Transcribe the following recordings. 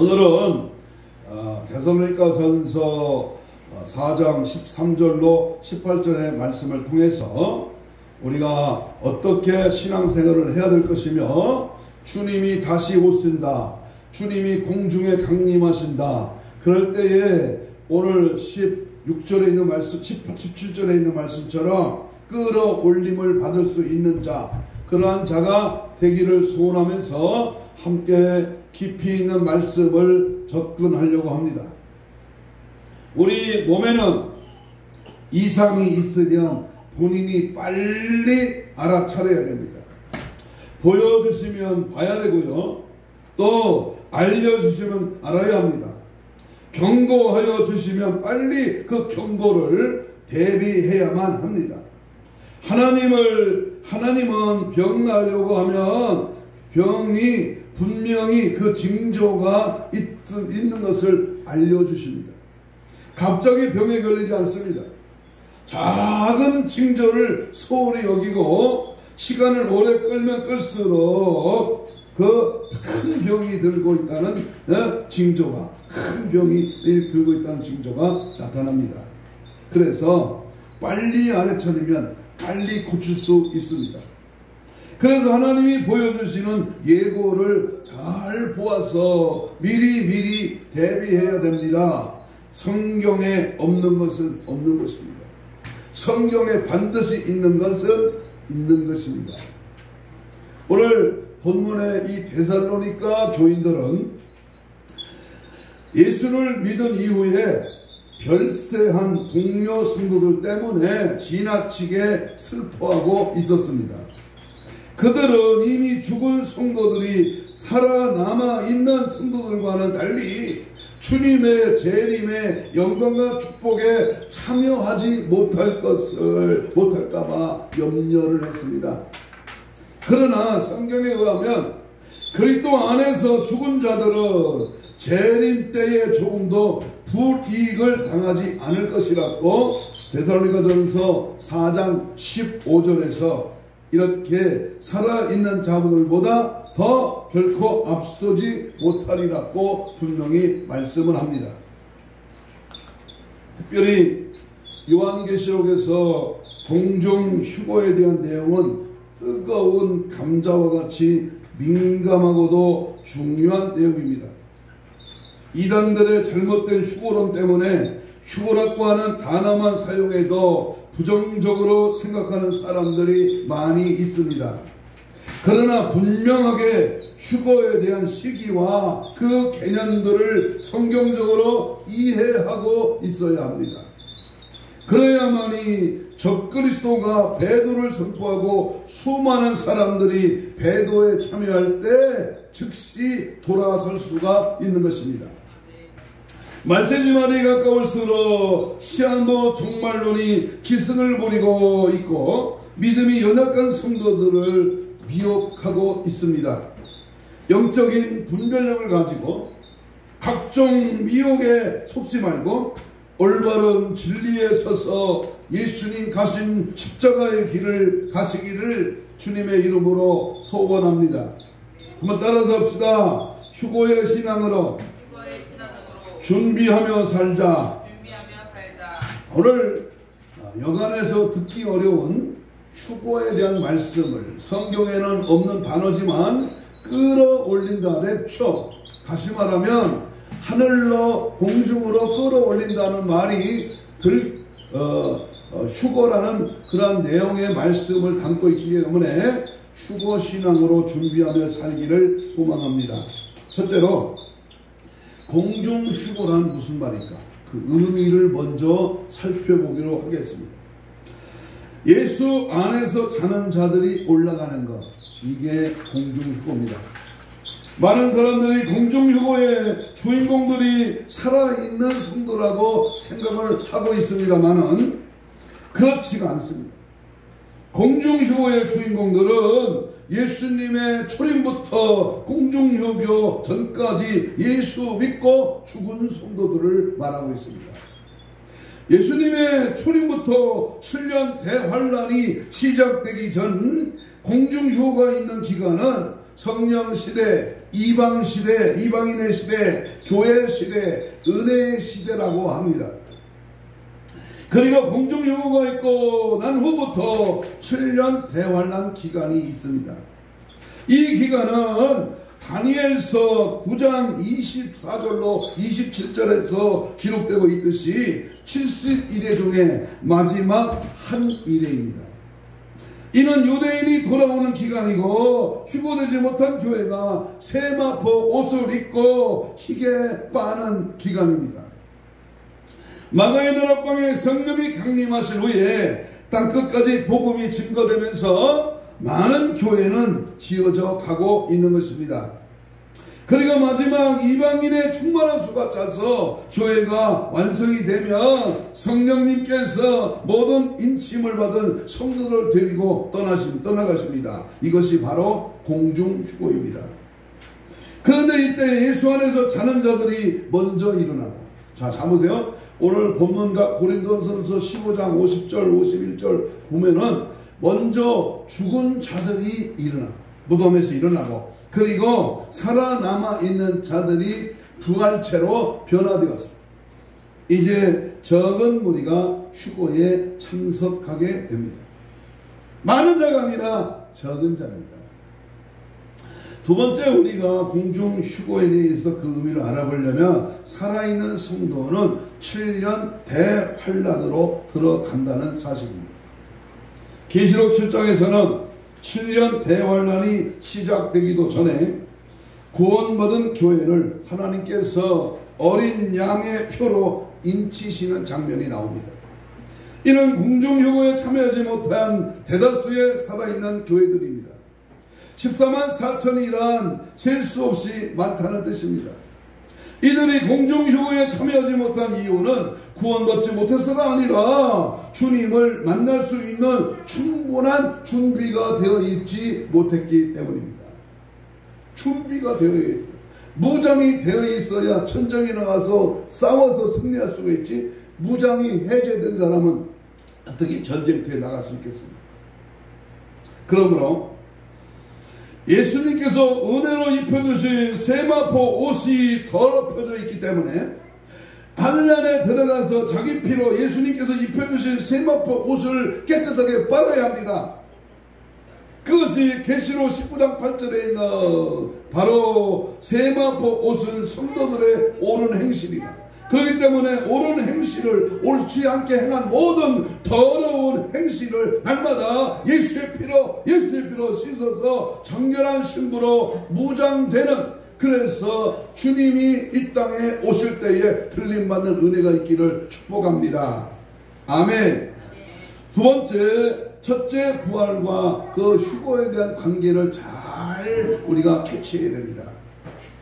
오늘은 데살로니가전서 4장 13절로 18절의 말씀을 통해서 우리가 어떻게 신앙생활을 해야 될 것이며 주님이 다시 오신다, 주님이 공중에 강림하신다, 그럴 때에 오늘 16절에 있는 말씀, 17절에 있는 말씀처럼 끌어올림을 받을 수 있는 자, 그러한 자가 되기를 소원하면서 함께 깊이 있는 말씀을 접근하려고 합니다. 우리 몸에는 이상이 있으면 본인이 빨리 알아차려야 됩니다. 보여주시면 봐야 되고요, 또 알려주시면 알아야 합니다. 경고하여 주시면 빨리 그 경고를 대비해야만 합니다. 하나님은 병 나려고 하면 병이 분명히 그 징조가 있는 것을 알려주십니다. 갑자기 병에 걸리지 않습니다. 작은 징조를 소홀히 여기고 시간을 오래 끌면 끌수록 그 큰 병이 들고 있다는 징조가, 큰 병이 들고 있다는 징조가 나타납니다. 그래서 빨리 알아차리면 빨리 고칠 수 있습니다. 그래서 하나님이 보여주시는 예고를 잘 보아서 미리 대비해야 됩니다. 성경에 없는 것은 없는 것입니다. 성경에 반드시 있는 것은 있는 것입니다. 오늘 본문의 이 데살로니가 교인들은 예수를 믿은 이후에 별세한 동료 성도들 때문에 지나치게 슬퍼하고 있었습니다. 그들은 이미 죽은 성도들이 살아남아 있는 성도들과는 달리 주님의 재림의 영광과 축복에 참여하지 못할까봐 염려를 했습니다. 그러나 성경에 의하면 그리스도 안에서 죽은 자들은 재림 때에 조금도 불이익을 당하지 않을 것이라고 데살로니가전서 4장 15절에서 이렇게 살아있는 자들보다 더 결코 앞서지 못하리라고 분명히 말씀을 합니다. 특별히 요한계시록에서 공중 휴거에 대한 내용은 뜨거운 감자와 같이 민감하고도 중요한 내용입니다. 이단들의 잘못된 휴거론 때문에 휴거라고 하는 단어만 사용해도 부정적으로 생각하는 사람들이 많이 있습니다. 그러나 분명하게 휴거에 대한 시기와 그 개념들을 성경적으로 이해하고 있어야 합니다. 그래야만이 적그리스도가 배도를 선포하고 수많은 사람들이 배도에 참여할 때 즉시 돌아설 수가 있는 것입니다. 말세지말이 가까울수록 시한도 종말론이 기승을 부리고 있고 믿음이 연약한 성도들을 미혹하고 있습니다. 영적인 분별력을 가지고 각종 미혹에 속지 말고 올바른 진리에 서서 예수님 가신 십자가의 길을 가시기를 주님의 이름으로 소원합니다. 한번 따라서 합시다. 휴거의 신앙으로 준비하며 살자. 오늘 여간에서 듣기 어려운 휴거에 대한 말씀을, 성경에는 없는 단어지만 끌어올린다, 랩처, 다시 말하면 하늘로 공중으로 끌어올린다는 말이 휴거라는 그러한 내용의 말씀을 담고 있기 때문에 휴거 신앙으로 준비하며 살기를 소망합니다. 첫째로 공중 휴거란 무슨 말일까? 그 의미를 먼저 살펴보기로 하겠습니다. 예수 안에서 자는 자들이 올라가는 것, 이게 공중 휴거입니다. 많은 사람들이 공중 휴거의 주인공들이 살아있는 성도라고 생각을 하고 있습니다만은 그렇지가 않습니다. 공중 휴거의 주인공들은 예수님의 초림부터 공중 휴거 전까지 예수 믿고 죽은 성도들을 말하고 있습니다. 예수님의 초림부터 7년 대환란이 시작되기 전 공중 휴거가 있는 기간은 성령 시대, 이방 시대, 이방인의 시대, 교회 시대, 은혜의 시대라고 합니다. 그리고 공중휴거가 있고 난 후부터 7년 대환란 기간이 있습니다. 이 기간은 다니엘서 9장 24절로 27절에서 기록되고 있듯이 70일의 중에 마지막 한 일회입니다. 이는 유대인이 돌아오는 기간이고 휴거되지 못한 교회가 세마포 옷을 입고 희게 빠는 기간입니다. 마가의 다락방에 성령이 강림하신 후에 땅끝까지 복음이 증거되면서 많은 교회는 지어져 가고 있는 것입니다. 그리고 마지막 이방인의 충만한 수가 차서 교회가 완성이 되면 성령님께서 모든 인침을 받은 성도를 데리고 떠나가십니다. 이것이 바로 공중휴거입니다. 그런데 이때 예수 안에서 자는 자들이 먼저 일어나고, 자 보세요. 오늘 본문과 고린도전서 15장 50절 51절 보면은 먼저 죽은 자들이 일어나고, 무덤에서 일어나고, 그리고 살아남아 있는 자들이 부활체로 변화되었습니다. 이제 적은 무리가 휴거에 참석하게 됩니다. 많은 자가 아니라 적은 자입니다. 두 번째, 우리가 공중 휴거에 대해서 그 의미를 알아보려면 살아있는 성도는 7년 대환란으로 들어간다는 사실입니다. 계시록 7장에서는 7년 대환란이 시작되기도 전에 구원받은 교회를 하나님께서 어린 양의 표로 인치시는 장면이 나옵니다. 이는 공중휴거에 참여하지 못한 대다수의 살아있는 교회들입니다. 14만 4천이란 셀 수 없이 많다는 뜻입니다. 이들이 공중휴거에 참여하지 못한 이유는 구원받지 못해서가 아니라 주님을 만날 수 있는 충분한 준비가 되어 있지 못했기 때문입니다. 준비가 되어 있고 무장이 되어 있어야 천정에 나가서 싸워서 승리할 수가 있지, 무장이 해제된 사람은 어떻게 전쟁터에 나갈 수 있겠습니까? 그러므로 예수님께서 은혜로 입혀주신 세마포 옷이 더럽혀져 있기 때문에 환란에 들어가서 자기 피로 예수님께서 입혀주신 세마포 옷을 깨끗하게 빨아야 합니다. 그것이 계시록 19장 8절에 있는 바로 세마포 옷은 성도들의 옳은 행실이다. 그렇기 때문에 옳은 행실을 옳지 않게 행한 모든 더러운 행실을 날마다 예수의 피로 씻어서 정결한 신부로 무장되는, 그래서 주님이 이 땅에 오실 때에 들림받는 은혜가 있기를 축복합니다. 아멘. 두 번째, 첫째 부활과 그 휴거에 대한 관계를 잘 우리가 캐치해야 됩니다.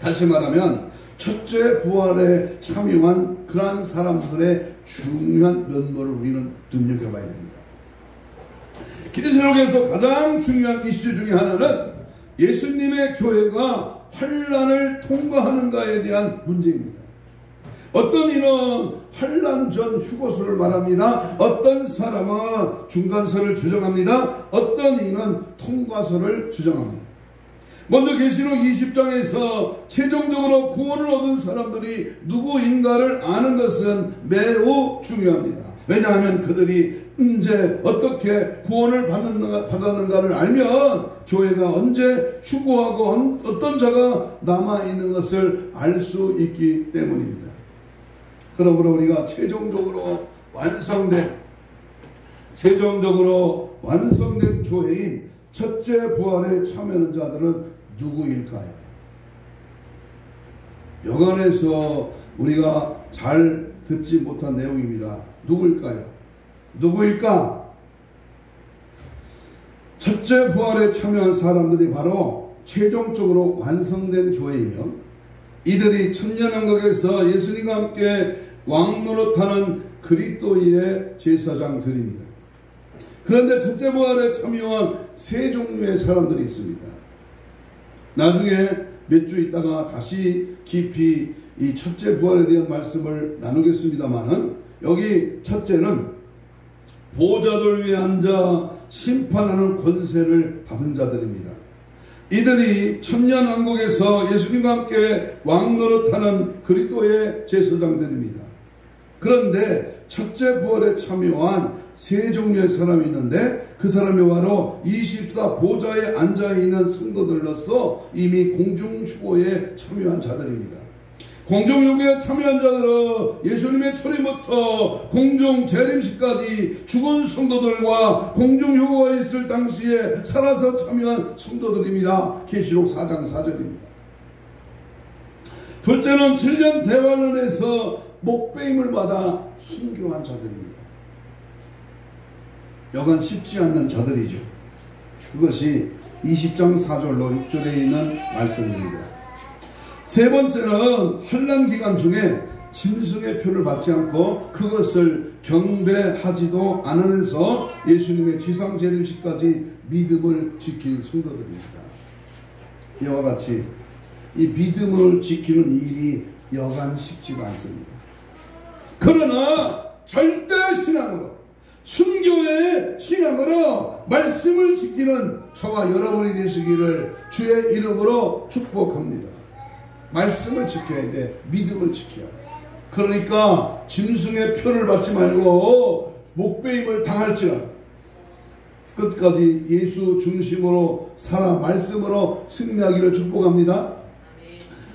다시 말하면 첫째 부활에 참여한 그러한 사람들의 중요한 면모를 우리는 눈여겨봐야 됩니다. 계시록에서 가장 중요한 이슈 중에 하나는 예수님의 교회가 환란을 통과하는가에 대한 문제입니다. 어떤 이는 환란 전 휴거수를 말합니다. 어떤 사람은 중간서를 주장합니다. 어떤 이는 통과서를 주장합니다. 먼저 계시록 20장에서 최종적으로 구원을 얻은 사람들이 누구인가를 아는 것은 매우 중요합니다. 왜냐하면 그들이 언제 어떻게 구원을 받았는가를 알면 교회가 언제 휴거하고 어떤 자가 남아있는 것을 알 수 있기 때문입니다. 그러므로 우리가 최종적으로 완성된 교회인 첫째 부활에 참여하는 자들은 누구일까요? 여간에서 우리가 잘 듣지 못한 내용입니다. 누구일까요? 누구일까? 첫째 부활에 참여한 사람들이 바로 최종적으로 완성된 교회이며 이들이 천년왕국에서 예수님과 함께 왕노릇하는 그리스도의 제사장들입니다. 그런데 첫째 부활에 참여한 세 종류의 사람들이 있습니다. 나중에 몇 주 있다가 다시 깊이 이 첫째 부활에 대한 말씀을 나누겠습니다만, 여기 첫째는 보좌들 위에 앉아 심판하는 권세를 받은 자들입니다. 이들이 천년왕국에서 예수님과 함께 왕노릇하는 그리스도의 제사장들입니다. 그런데 첫째 부활에 참여한 세 종류의 사람이 있는데 그 사람이 바로 24 보좌에 앉아있는 성도들로서 이미 공중휴거에 참여한 자들입니다. 공중휴거에 참여한 자들은 예수님의 초림부터 공중재림식까지 죽은 성도들과 공중휴거에 있을 당시에 살아서 참여한 성도들입니다. 계시록 4장 4절입니다. 둘째는 7년 대환란에서 목배임을 받아 순교한 자들입니다. 여간 쉽지 않는 자들이죠. 그것이 20장 4절로 6절에 있는 말씀입니다. 세 번째는 환난 기간 중에 짐승의 표를 받지 않고 그것을 경배하지도 않으면서 예수님의 지상재림식까지 믿음을 지킨 성도들입니다. 이와 같이 이 믿음을 지키는 일이 여간 쉽지가 않습니다. 그러나 절대 신앙으로, 순교의 신앙으로 말씀을 지키는 저와 여러분이 되시기를 주의 이름으로 축복합니다. 말씀을 지켜야 돼. 믿음을 지켜야 돼. 그러니까 짐승의 표를 받지 말고 목배임을 당할지라 끝까지 예수 중심으로 살아 말씀으로 승리하기를 축복합니다.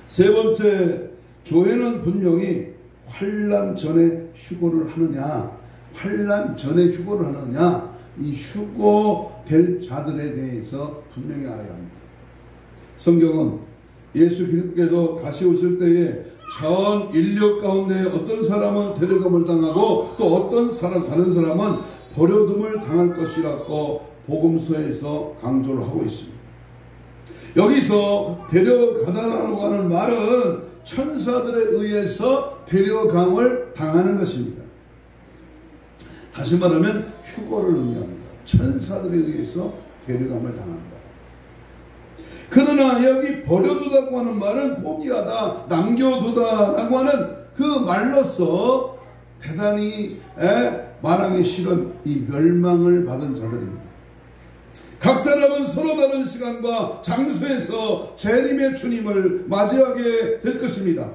세 번째, 교회는 분명히 환난 전에 휴거를 하느냐, 환난 전에 휴거를 하느냐, 이 휴거될 자들에 대해서 분명히 알아야 합니다. 성경은 예수 그리스도께서 다시 오실 때에 전 인류 가운데 어떤 사람은 데려감을 당하고 또 어떤 사람, 다른 사람은 버려둠을 당할 것이라고 복음서에서 강조를 하고 있습니다. 여기서 데려가다라고 하는 말은 천사들에 의해서 데려감을 당하는 것입니다. 다시 말하면 휴거를 의미합니다. 천사들에 의해서 데려감을 당한다. 그러나 여기 버려두다고 하는 말은 포기하다, 남겨두다라고 하는 그 말로서 대단히 말하기 싫은 이 멸망을 받은 자들입니다. 각 사람은 서로 다른 시간과 장소에서 재림의 주님을 맞이하게 될 것입니다.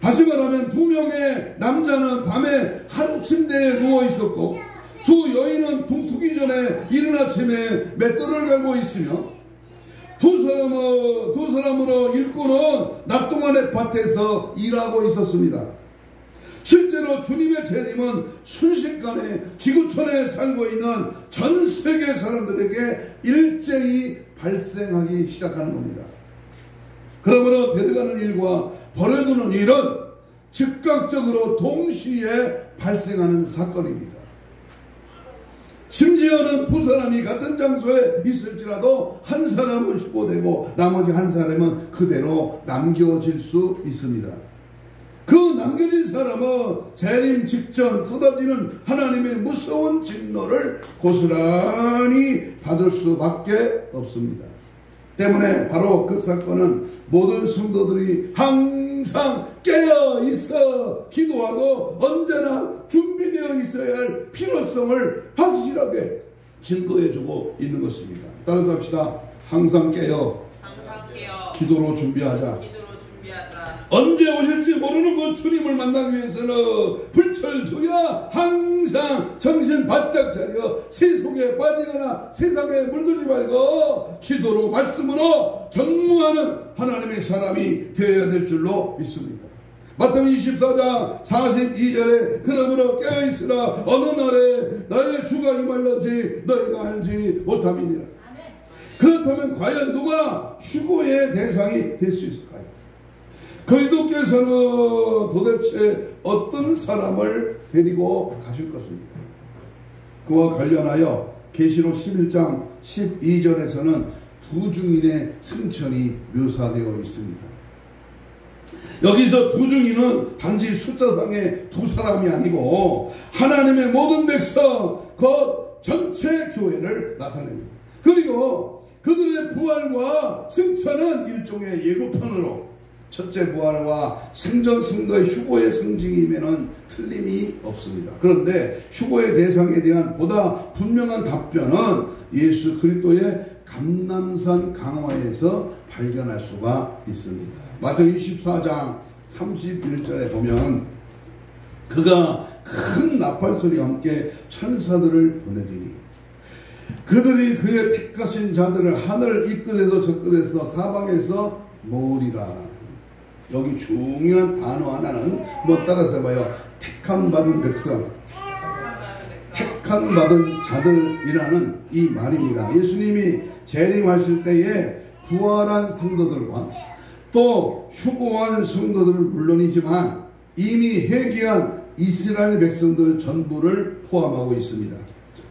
다시 말하면 두 명의 남자는 밤에 한 침대에 누워 있었고 두 여인은 동트기 전에 이른 아침에 맷돌을 갈고 있으며 두 사람으로 일꾼은 낮 동안에 밭에서 일하고 있었습니다. 실제로 주님의 재림은 순식간에 지구촌에 살고 있는 전 세계 사람들에게 일제히 발생하기 시작하는 겁니다. 그러므로 데려가는 일과 버려두는 일은 즉각적으로 동시에 발생하는 사건입니다. 심지어는 두 사람이 같은 장소에 있을지라도 한 사람은 휴거되고 나머지 한 사람은 그대로 남겨질 수 있습니다. 그 남겨진 사람은 재림 직전 쏟아지는 하나님의 무서운 진노를 고스란히 받을 수밖에 없습니다. 때문에 바로 그 사건은 모든 성도들이 항상 깨어 있어 기도하고 언제나 준비되어 있어야 할 필요성을 확실하게 증거해주고 있는 것입니다. 따라서 합시다. 항상 깨어 기도로 준비하자. 언제 오실지 모르는 그 주님을 만나기 위해서는 불철주야 항상 정신 바짝 차려 세속에 빠지거나 세상에 물들지 말고 기도로 말씀으로 전무하는 하나님의 사람이 되어야 될 줄로 믿습니다. 마태복음 24장 42절에 그러므로 깨어있으라 어느 날에 나의 주가 임할런지 너희가 알지 못함이니라. 그렇다면 과연 누가 휴거의 대상이 될 수 있을까요? 그리스도께서는 도대체 어떤 사람을 데리고 가실 것입니까? 그와 관련하여 계시록 11장 12절에서는 두 증인의 승천이 묘사되어 있습니다. 여기서 두 증인은 단지 숫자상의 두 사람이 아니고 하나님의 모든 백성 곧 전체 교회를 나타냅니다. 그리고 그들의 부활과 승천은 일종의 예고편으로 첫째 부활과 생전 승거의 휴거의 상징이면은 틀림이 없습니다. 그런데 휴거의 대상에 대한 보다 분명한 답변은 예수 그리스도의 감람산 강화에서 발견할 수가 있습니다. 마태복음 24장 31절에 보면 그가 큰 나팔소리와 함께 천사들을 보내더니 그들이 그의 택하신 자들을 하늘 이 끝에서 저 끝에서 사방에서 모으리라. 여기 중요한 단어 하나는 뭐 따라서 해봐요. 택함 받은 백성, 택함 받은 자들이라는 이 말입니다. 예수님이 재림하실 때에 부활한 성도들과 또 휴거한 성도들은 물론이지만 이미 회개한 이스라엘 백성들 전부를 포함하고 있습니다.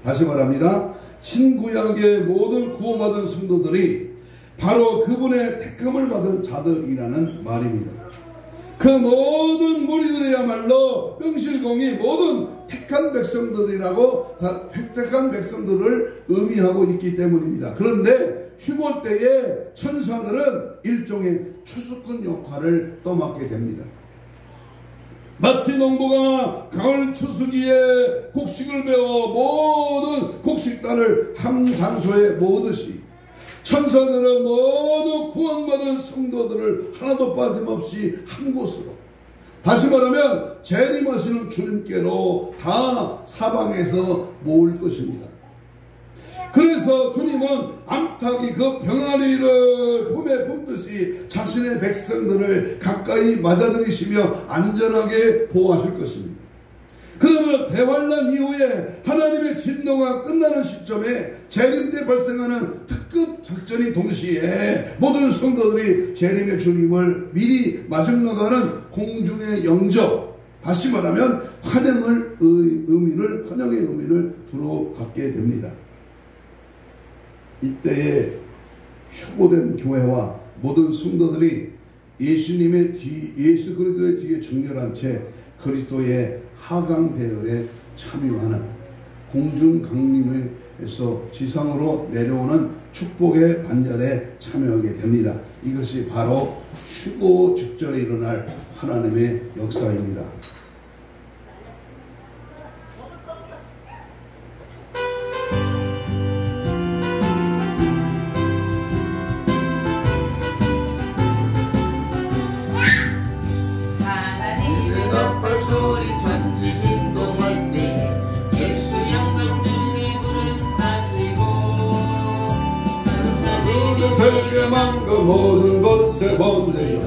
다시 말합니다. 신구약의 모든 구원받은 성도들이 바로 그분의 택함을 받은 자들이라는 말입니다. 그 모든 무리들이야말로 명실공히 모든 택한 백성들이라고 택한 백성들을 의미하고 있기 때문입니다. 그런데 휴거 때에 천사들은 일종의 추수꾼 역할을 떠맡게 됩니다. 마치 농부가 가을 추수기에 곡식을 베어 모든 곡식단을 한 장소에 모으듯이 천사들은 모두 구원받은 성도들을 하나도 빠짐없이 한 곳으로, 다시 말하면 재림하시는 주님께로 다 사방에서 모을 것입니다. 그래서 주님은 암탉이 그 병아리를 품에 품듯이 자신의 백성들을 가까이 맞아들이시며 안전하게 보호하실 것입니다. 그러면 대환란 이후에 하나님의 진노가 끝나는 시점에 재림 때 발생하는 특급 작전이 동시에 모든 성도들이 재림의 주님을 미리 맞이나가는 공중의 영접, 다시 말하면 환영의 의미를 두루 갖게 됩니다. 이때에 휴거된 교회와 모든 성도들이 예수 그리스도의 뒤에 정렬한 채 그리스도의 하강 대열에 참여하는 공중 강림에서 지상으로 내려오는 축복의 반열에 참여하게 됩니다. 이것이 바로 휴거 직전에 일어날 하나님의 역사입니다. 소리 천지 진동할 때 예수 영광 중에 부름하시고 세계 만국 모든 곳에 보내어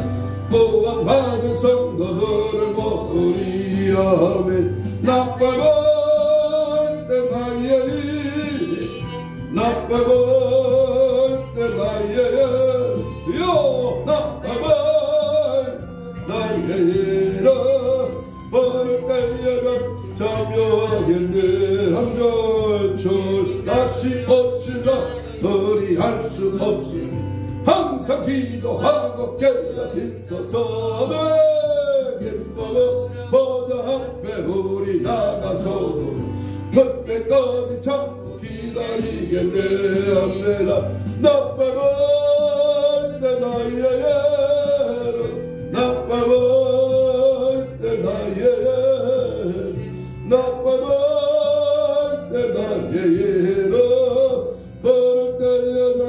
구원받은 성도들을 모으리. 아멘. 나팔 때 나의 나팔 때 나의 요 나팔 나의 버를 때에는 참여하겠네. 한절철 다시 오실라 의리할 수 없으니 항상 기도하고 깨어 있어서 기뻐서 보좌 앞에 우리 나가서도 그때까지 참고 기다리겠네. 아멘아. 나빠볼 때 나의 나빠볼 나빠볼 때 나의 버를 때에는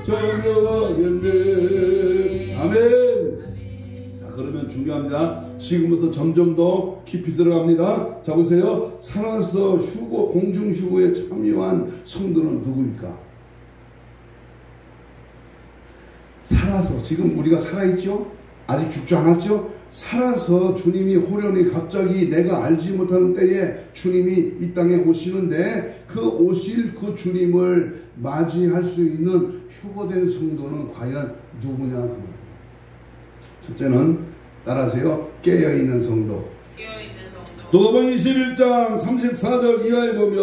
참여하겠네. 아멘. 자, 그러면 중요합니다. 지금부터 점점 더 깊이 들어갑니다. 자, 보세요. 살아서 공중 휴거에 참여한 성도는 누구일까? 살아서, 지금 우리가 살아있죠? 아직 죽지 않았죠? 살아서 주님이 호련히 갑자기 내가 알지 못하는 때에 주님이 이 땅에 오시는데 그 오실 그 주님을 맞이할 수 있는 휴거된 성도는 과연 누구냐? 첫째는 따라하세요. 깨어있는 성도. 누가복음 21장 34절 이하에 보면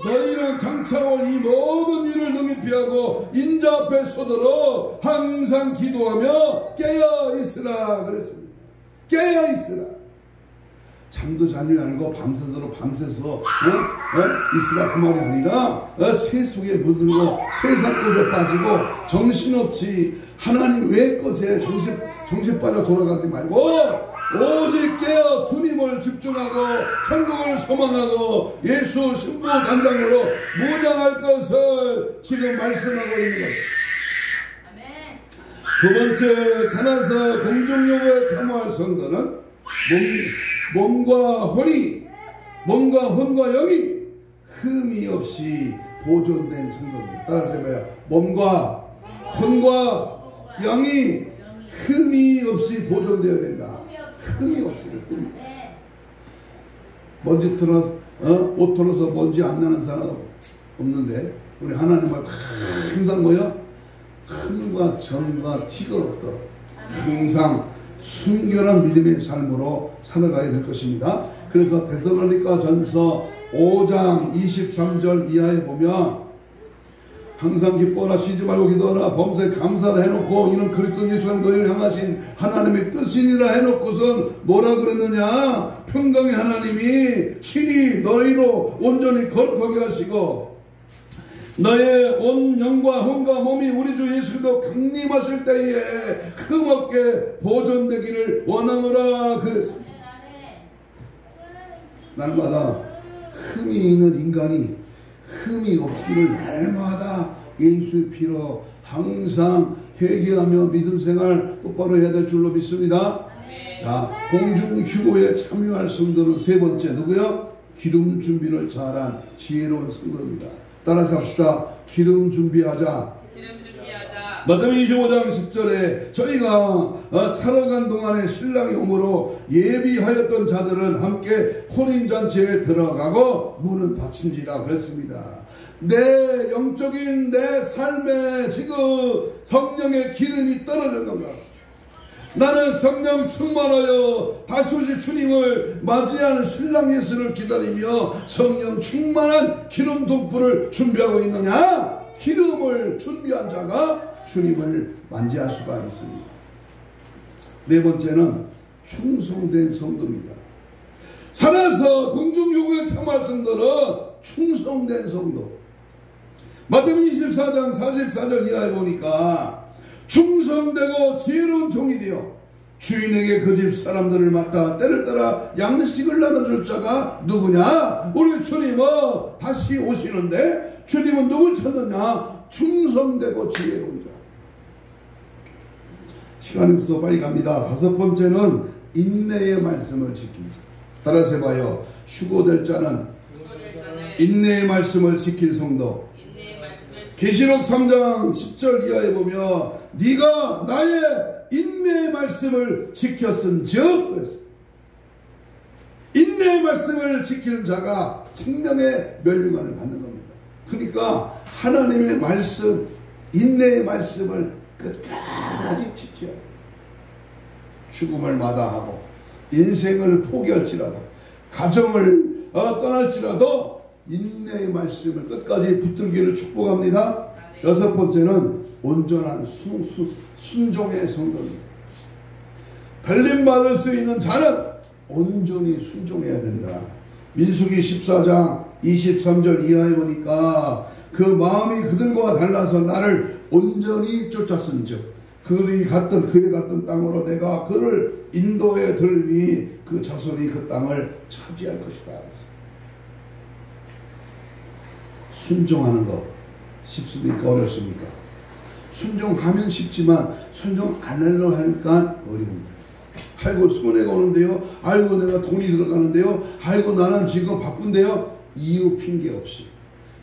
너희는 장차올 이 모든 일을 능히 피하고 인자 앞에 서도록 항상 기도하며 깨어있으라 그랬습니다. 깨어있으라. 잠도 자는 게 아니고 밤새도록 밤새서 있으라 그 말이 아니라 세속에 물들고 세상 것에 빠지고 정신없이 하나님 외의 것에 정신 빠져 돌아가지 말고 오직 깨어 주님을 집중하고 천국을 소망하고 예수 승부 단장으로 무장할 것을 지금 말씀하고 있는 것입니다. 두 번째, 살아서 공중요구에 참여할 성도는 몸과 혼과 영이 흠이 없이 보존된 성도입니다. 따라서 해봐요. 몸과 혼과 영이 흠이 없이 보존되어야 된다. 흠이 없어요. 흠이. 먼지 털어서 옷 털어서 먼지 안 나는 사람 없는데 우리 하나님 앞에 항상 뭐야? 흠과 점과 티가 없도록 항상 순결한 믿음의 삶으로 살아가야 될 것입니다. 그래서 데살로니가 전서 5장 23절 이하에 보면 항상 기뻐하라, 쉬지 말고 기도하라, 범사에 감사를 해놓고 이는 그리스도 예수가 너희를 향하신 하나님의 뜻이니라 해놓고선 뭐라 그랬느냐? 평강의 하나님이 친히 너희로 온전히 거룩하게 하시고 너의 온 영과 혼과 몸이 우리 주 예수 그리스도 강림하실 때에 흠없게 보존되기를 원하노라 그랬습니다. 날마다 흠이 있는 인간이 흠이 없기를 날마다 예수의 피로 항상 회개하며 믿음 생활 똑바로 해야 될 줄로 믿습니다. 자, 공중휴고에 참여할 성도는 세 번째 누구요? 기름 준비를 잘한 지혜로운 성도입니다. 따라서 합시다. 기름 준비하자. 마태복음 25장 10절에 저희가 살아간 동안에 신랑이 오므로 예비하였던 자들은 함께 혼인잔치에 들어가고 문은 닫힌지라 그랬습니다. 내 영적인 내 삶에 지금 성령의 기름이 떨어졌는가? 나는 성령 충만하여 다시 오실 주님을 맞이하는 신랑 예수를 기다리며 성령 충만한 기름 돋불을 준비하고 있느냐? 기름을 준비한 자가 주님을 만지할 수가 있습니다. 네 번째는 충성된 성도입니다. 살아서 공중요구에 참여할 성도는 충성된 성도. 마태복음 24장 44절 이하에 보니까 충성되고 지혜로운 종이 되어 주인에게 그 집 사람들을 맡아 때를 따라 양식을 나눠줄 자가 누구냐? 우리 주님은 다시 오시는데 주님은 누굴 찾느냐? 충성되고 지혜로운 자. 시간이 없어 빨리 갑니다. 다섯 번째는 인내의 말씀을 지킵니다. 따라서 해봐요. 휴고될 자는 인내의 말씀을 지킨 성도. 계시록 3장 10절 이하에 보면 네가 나의 인내의 말씀을 지켰은즉 그랬어요. 인내의 말씀을 지키는 자가 생명의 멸류관을 받는 겁니다. 그러니까 하나님의 말씀, 인내의 말씀을 끝까지 지켜야 해요. 죽음을 마다하고 인생을 포기할지라도 가정을 떠날지라도 인내의 말씀을 끝까지 붙들기를 축복합니다. 여섯 번째는 온전한 순종의 성도입니다. 달림받을 수 있는 자는 온전히 순종해야 된다. 민수기 14장 23절 이하에 보니까 그 마음이 그들과 달라서 나를 온전히 쫓았은즉 그에 갔던 땅으로 내가 그를 인도해 들으니 그 자손이 그 땅을 차지할 것이다. 순종하는 거 쉽습니까? 어렵습니까? 순종하면 쉽지만 순종 안 하려고 하니까 어려웁니다. 아이고 손해가 오는데요. 아이고 내가 돈이 들어가는데요. 아이고 나는 지금 바쁜데요. 이유 핑계 없이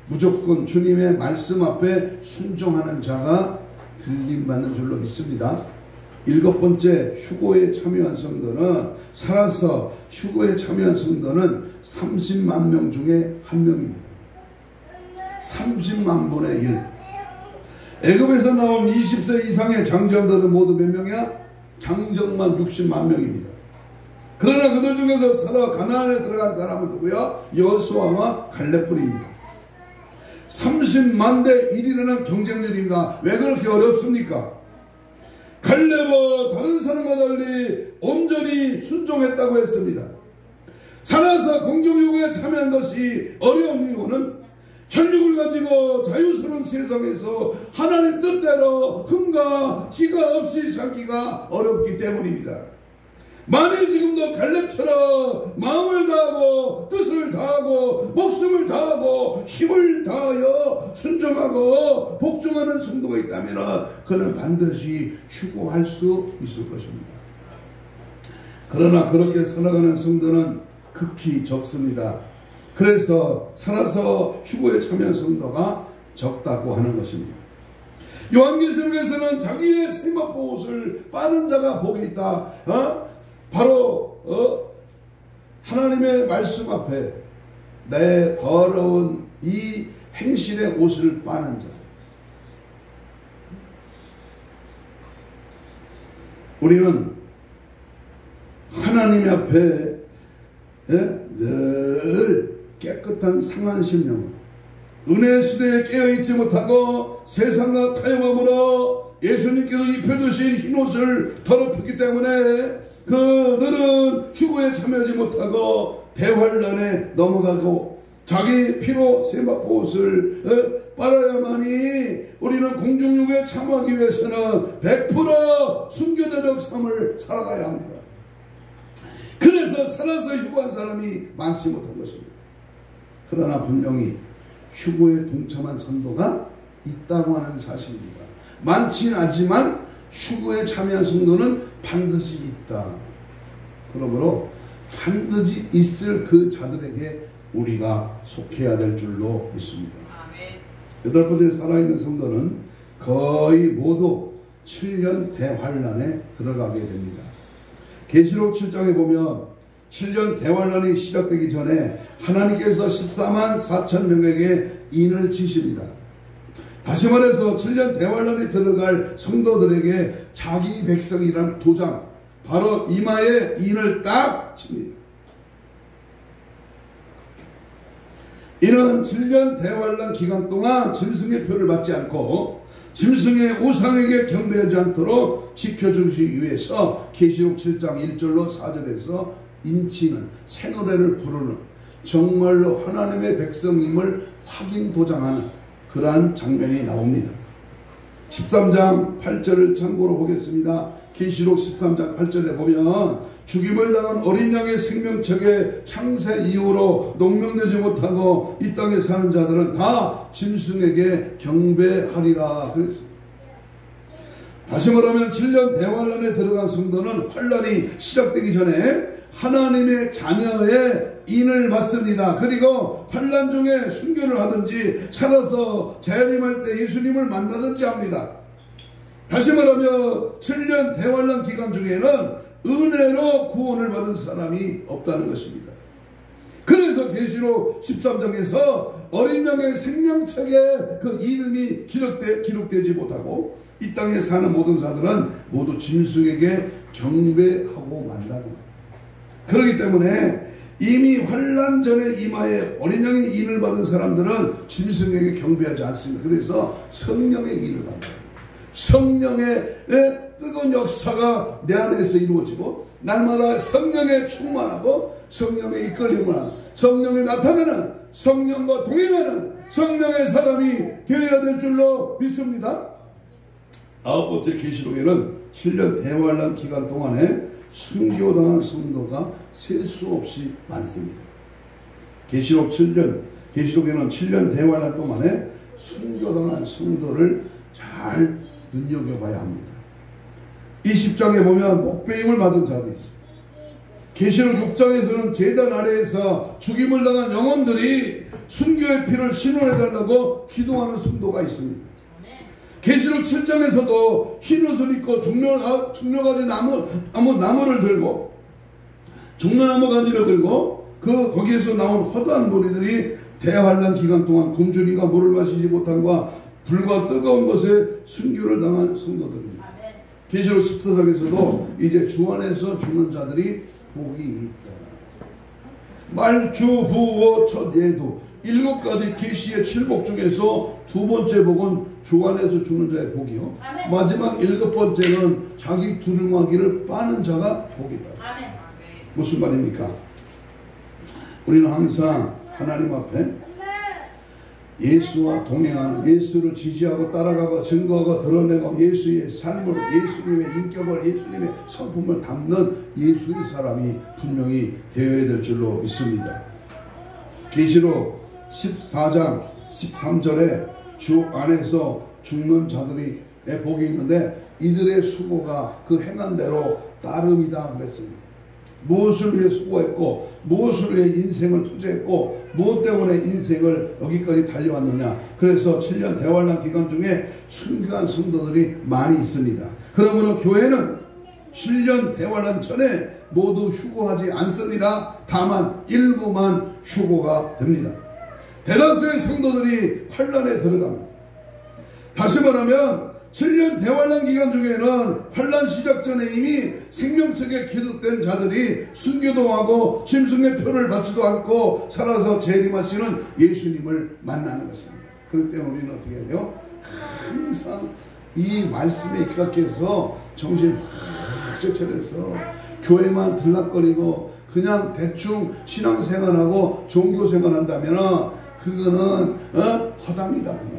무조건 주님의 말씀 앞에 순종하는 자가 들림받는 줄로 믿습니다. 일곱 번째, 휴고에 참여한 성도는 살아서 휴고에 참여한 성도는 30만 명 중에 한 명입니다. 30만 분의 1. 애굽에서 나온 20세 이상의 장정들은 모두 몇 명이야? 장정만 60만 명입니다. 그러나 그들 중에서 살아 가나안에 들어간 사람은 누구야? 여호수아와 갈렙뿐입니다. 30만 대 1이라는 경쟁률입니다. 왜 그렇게 어렵습니까? 갈렙은 다른 사람과 달리 온전히 순종했다고 했습니다. 살아서 공중요구에 참여한 것이 어려운 이유는 혈육을 가지고 자유스러운 세상에서 하나님 뜻대로 흠과 티가 없이 살기가 어렵기 때문입니다. 만일 지금도 갈렙처럼 마음을 다하고 뜻을 다하고 목숨을 다하고 힘을 다하여 순종하고 복종하는 성도가 있다면 그는 반드시 휴고할 수 있을 것입니다. 그러나 그렇게 살아가는 성도는 극히 적습니다. 그래서 살아서 휴고에 참여한 성도가 적다고 하는 것입니다. 요한계시록에서는 자기의 세마포 옷을 빠는 자가 복이 있다. 바로 하나님의 말씀 앞에 내 더러운 이 행실의 옷을 빠는 자. 우리는 하나님 앞에 늘 깨끗한 상한 심령, 은혜의 시대에 깨어있지 못하고 세상과 타협함으로 예수님께서 입혀주신 흰옷을 더럽혔기 때문에 그들은 휴고에 참여하지 못하고 대환란에 넘어가고 자기 피로 세마포 옷을 빨아야만이 우리는 공중유고에 참여하기 위해서는 100% 순교자적 삶을 살아가야 합니다. 그래서 살아서 휴고한 사람이 많지 못한 것입니다. 그러나 분명히 휴고에 동참한 성도가 있다고 하는 사실입니다. 많지는 않지만 휴고에 참여한 성도는 반드시 있다. 그러므로 반드시 있을 그 자들에게 우리가 속해야 될 줄로 믿습니다. 여덟 번째 살아있는 성도는 거의 모두 7년 대환란에 들어가게 됩니다. 계시록 7장에 보면 7년 대환란이 시작되기 전에 하나님께서 14만 4천 명에게 인을 치십니다. 다시 말해서 7년 대환란에 들어갈 성도들에게 자기 백성이란 도장, 바로 이마에 인을 딱 칩니다. 이는 7년 대환란 기간 동안 짐승의 표를 받지 않고 짐승의 우상에게 경배하지 않도록 지켜주시기 위해서 계시록 7장 1절로 4절에서 인치는 새 노래를 부르는 정말로 하나님의 백성임을 확인 도장하는 그러한 장면이 나옵니다. 13장 8절을 참고로 보겠습니다. 계시록 13장 8절에 보면 죽임을 당한 어린 양의 생명책에 창세 이후로 농명되지 못하고 이 땅에 사는 자들은 다 짐승에게 경배하리라 그랬습니다. 다시 말하면 7년 대환란에 들어간 성도는 환란이 시작되기 전에 하나님의 자녀의 인을 받습니다. 그리고 환란 중에 순교를 하든지 살아서 재림할 때 예수님을 만나든지 합니다. 다시 말하면 7년 대환란 기간 중에는 은혜로 구원을 받은 사람이 없다는 것입니다. 그래서 계시록 13장에서 어린 양의 생명책에 그 이름이 기록되지 못하고 이 땅에 사는 모든 자들은 모두 짐승에게 경배하고 만다고. 그렇기 때문에 이미 환란 전에 이마에 어린 양의 인을 받은 사람들은 짐승에게 경배하지 않습니다. 그래서 성령의 인을 받는다. 성령의 뜨거운 역사가 내 안에서 이루어지고 날마다 성령에 충만하고 성령의 이끌림을 하는, 성령에 나타나는, 성령과 동행하는 성령의 사람이 되어야 될 줄로 믿습니다. 아홉 번째 계시록에는 7년 대환란 기간 동안에 순교당한 성도가 셀 수 없이 많습니다. 계시록에는 7년 대환란 동안에 순교당한 성도를 잘 눈여겨봐야 합니다. 20장에 보면 목배임을 받은 자도 있습니다. 계시록 6장에서는 제단 아래에서 죽임을 당한 영혼들이 순교의 피를 신원해달라고 기도하는 성도가 있습니다. 계시록 7장에서도 흰옷을 입고 종려가지 나무를 들고 종려나무 가지를 들고 거기에서 나온 허다한 무리들이 대환란 기간 동안 굶주림과 물을 마시지 못함과 불과 뜨거운 것에 순교를 당한 성도들입니다. 계시록 14장에서도 이제 주 안에서 죽는 자들이 복이 있다. 말주 부어 첫 예도 7가지 계시의 7복 중에서 두 번째 복은 주 안에서 죽는 자의 복이요. 아멘. 마지막 7번째는 자기 두루마기를 빠는 자가 복이다. 아멘. 무슨 말입니까? 우리는 항상 하나님 앞에 예수와 동행하는, 예수를 지지하고 따라가고 증거하고 드러내고 예수의 삶을, 예수님의 인격을, 예수님의 성품을 담는 예수의 사람이 분명히 되어야 될 줄로 믿습니다. 계시록 14장 13절에 주 안에서 죽는 자들이 복이 있는데 이들의 수고가 그 행한 대로 따름이다 그랬습니다. 무엇을 위해 수고했고 무엇을 위해 인생을 투자했고 무엇 때문에 인생을 여기까지 달려왔느냐. 그래서 7년 대환란 기간 중에 순교한 성도들이 많이 있습니다. 그러므로 교회는 7년 대환란 전에 모두 휴고하지 않습니다. 다만 일부만 휴고가 됩니다. 대다수의 성도들이 환란에 들어갑니다. 다시 말하면 7년 대환란 기간 중에는 환란 시작 전에 이미 생명책에 기록된 자들이 순교도 하고 짐승의 표를 받지도 않고 살아서 재림하시는 예수님을 만나는 것입니다. 그럴 때 우리는 어떻게 해야 돼요? 항상 이 말씀에 기각해서 정신 확 차려서 교회만 들락거리고 그냥 대충 신앙생활하고 종교생활한다면 그거는 허당이다.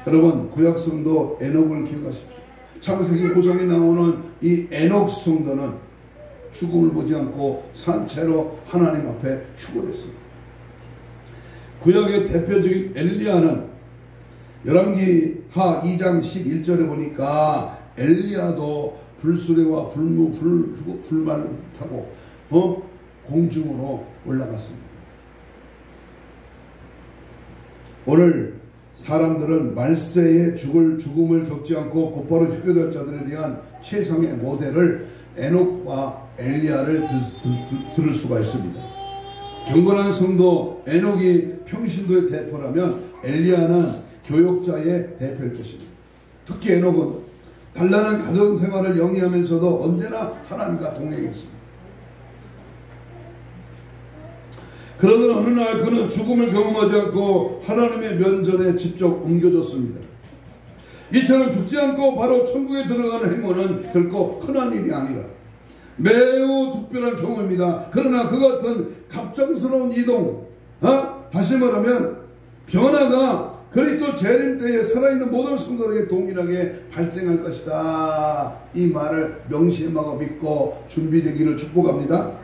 여러분, 구약성도 에녹을 기억하십시오. 창세기 5장에 나오는 이 에녹 성도는 죽음을 보지 않고 산채로 하나님 앞에 휴거됐습니다. 구약의 대표적인 엘리야는 열왕기 하 2장 11절에 보니까 엘리야도 불수레와 불말 타고 공중으로 올라갔습니다. 오늘 사람들은 말세에 죽을 죽음을 겪지 않고 곧바로 휴교될 자들에 대한 최상의 모델을 에녹과 엘리야를 들을 수가 있습니다. 경건한 성도 에녹이 평신도의 대표라면 엘리야는 교역자의 대표일 것입니다. 특히 에녹은 단란한 가정생활을 영위하면서도 언제나 하나님과 동행했습니다. 그러던 어느 날 그는 죽음을 경험하지 않고 하나님의 면전에 직접 옮겨졌습니다. 이처럼 죽지 않고 바로 천국에 들어가는 행운은 결코 흔한 일이 아니라 매우 특별한 경우입니다. 그러나 그 같은 갑작스러운 이동, 다시 말하면 변화가 그리스도 재림 때에 살아있는 모든 성도에게 동일하게 발생할 것이다. 이 말을 명심하고 믿고 준비되기를 축복합니다.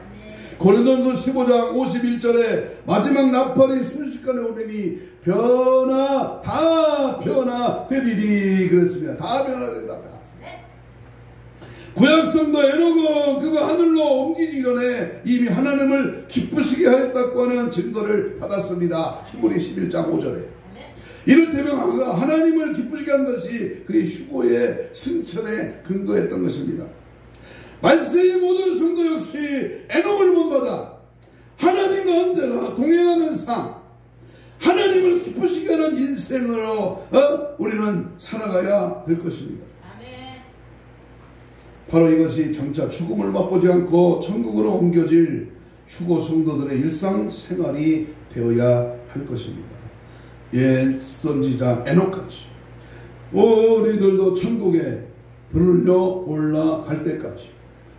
고린도전서 15장 51절에 마지막 나팔이 순식간에 오더니 다 변화되리니 그랬습니다. 다 변화된다. 구약성도 에녹은 그가 하늘로 옮기기 전에 이미 하나님을 기쁘시게 하였다고 하는 증거를 받았습니다. 히브리 11장 5절에 이를테면 그가 하나님을 기쁘시게 한 것이 그의 휴고의 승천에 근거했던 것입니다. 말세의 모든 성도 역시 에녹을 본받아 하나님과 언제나 동행하는 삶, 하나님을 기쁘시게 하는 인생으로 우리는 살아가야 될 것입니다. 바로 이것이 장차 죽음을 맛보지 않고 천국으로 옮겨질 휴고 성도들의 일상생활이 되어야 할 것입니다. 옛 선지자 에녹같이 우리들도 천국에 들려 올라갈 때까지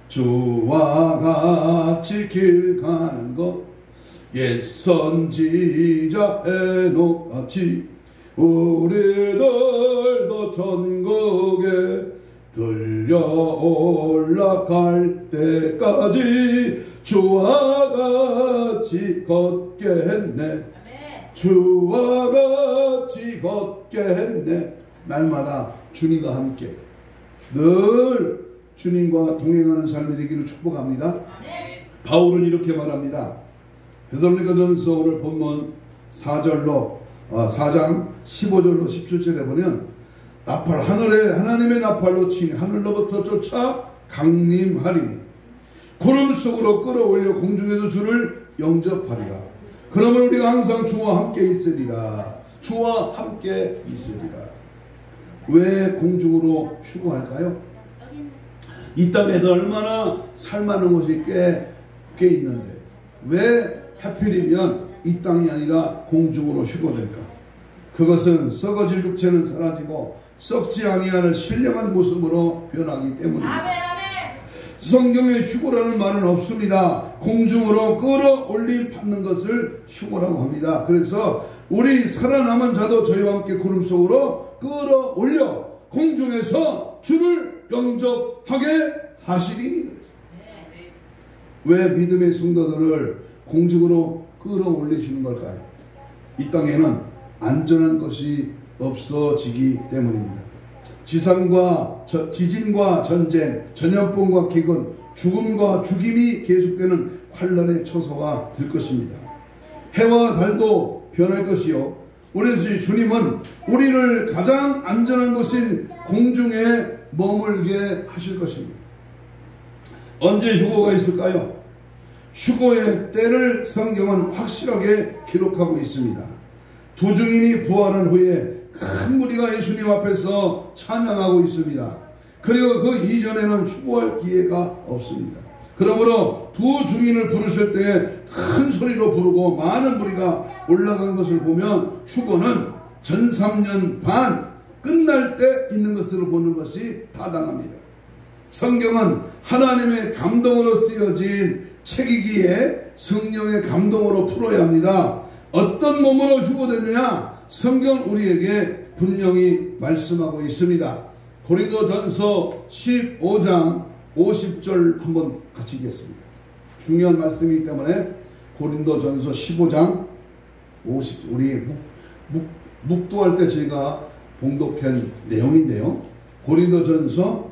주와 같이 길 가는 것, 옛 선지자 에녹같이 우리들도 천국에 들려 올라갈 때까지 주와 같이 걷게 했네. 주와 같이 걷게 했네. 날마다 주님과 함께 늘 주님과 동행하는 삶이 되기를 축복합니다. 바울은 이렇게 말합니다. 데살로니가전서 오늘 본문 4장 15절로 17절에 보면 나팔 하늘에 하나님의 나팔로 치니 하늘로부터 쫓아 강림하리니 구름 속으로 끌어올려 공중에서 주를 영접하리라. 그러면 우리가 항상 주와 함께 있으리라. 주와 함께 있으리라. 왜 공중으로 휴거할까요? 이 땅에도 얼마나 살만한 곳이 꽤 있는데 왜 하필이면 이 땅이 아니라 공중으로 휴거될까? 그것은 썩어질 육체는 사라지고 썩지 아니하는 신령한 모습으로 변하기 때문입니다. 성경에 휴거라는 말은 없습니다. 공중으로 끌어올림 받는 것을 휴거라고 합니다. 그래서 우리 살아남은 자도 저희와 함께 구름 속으로 끌어올려 공중에서 주를 영접하게 하시리니. 왜 믿음의 성도들을 공중으로 끌어올리시는 걸까요? 이 땅에는 안전한 것이 없어지기 때문입니다. 지진과 전쟁, 전염병과 기근, 죽음과 죽임이 계속되는 환란의 처소가 될 것입니다. 해와 달도 변할 것이요, 우리 주님은 우리를 가장 안전한 곳인 공중에 머물게 하실 것입니다. 언제 휴거가 있을까요? 휴거의 때를 성경은 확실하게 기록하고 있습니다. 두 증인이 부활한 후에 큰 무리가 예수님 앞에서 찬양하고 있습니다. 그리고 그 이전에는 휴거할 기회가 없습니다. 그러므로 두 증인을 부르실 때에 큰 소리로 부르고 많은 무리가 올라간 것을 보면 휴거는 전 3년 반 끝날 때 있는 것으로 보는 것이 타당합니다. 성경은 하나님의 감동으로 쓰여진 책이기에 성령의 감동으로 풀어야 합니다. 어떤 몸으로 휴거되느냐? 성경 우리에게 분명히 말씀하고 있습니다. 고린도전서 15장 50절 한번 같이 읽겠습니다. 중요한 말씀이기 때문에 고린도전서 15장 50절, 우리 묵도할 때 제가 봉독한 내용인데요. 고린도전서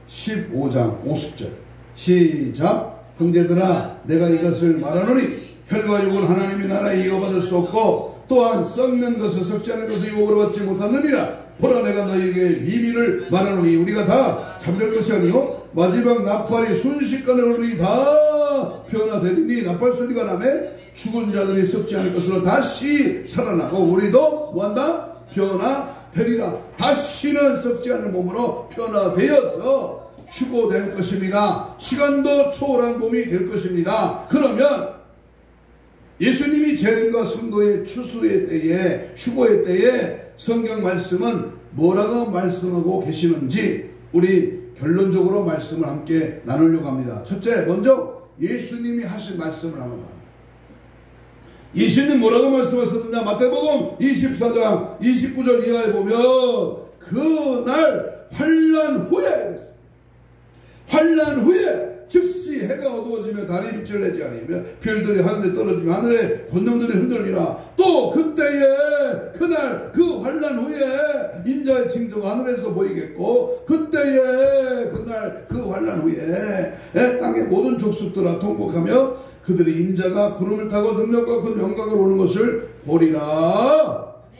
15장 50절 시작. 형제들아, 내가 이것을 말하노니 혈과 육은 하나님의 나라에 이어받을 수 없고 또한 썩는 것을 썩지 않은 것을 유업으로 받지 못하느니라. 보라, 내가 너희에게 비밀을 말하노니 우리가 다 잠들 것이 아니요 마지막 나팔이 순식간에 우리 다 변화되리니 나팔 소리가 나매 죽은 자들이 썩지 않을 것으로 다시 살아나고 우리도 뭐한다? 변화되리라. 다시는 썩지 않은 몸으로 변화되어서 휴거될 것입니다. 시간도 초월한 몸이 될 것입니다. 그러면 예수님이 재림과 성도의 추수의 때에, 휴거의 때에 성경 말씀은 뭐라고 말씀하고 계시는지 우리 결론적으로 말씀을 함께 나누려고 합니다. 첫째, 먼저 예수님이 하신 말씀을 한번 봐요. 예수님 뭐라고 말씀하셨느냐? 마태복음 24장 29절 이하에 보면 그날 환란 후에, 환란 후에 즉시 해가 어두워지며 달이 빛을 내지 않으며 별들이 하늘에 떨어지며 하늘의 권능들이 흔들리라. 또 그때에, 그날 그 환란 후에 인자의 징조가 하늘에서 보이겠고 그때에, 그날 그 환란 후에 땅의 모든 족속들아 통곡하며 그들의 인자가 구름을 타고 능력과 그 영광을 오는 것을 보리라.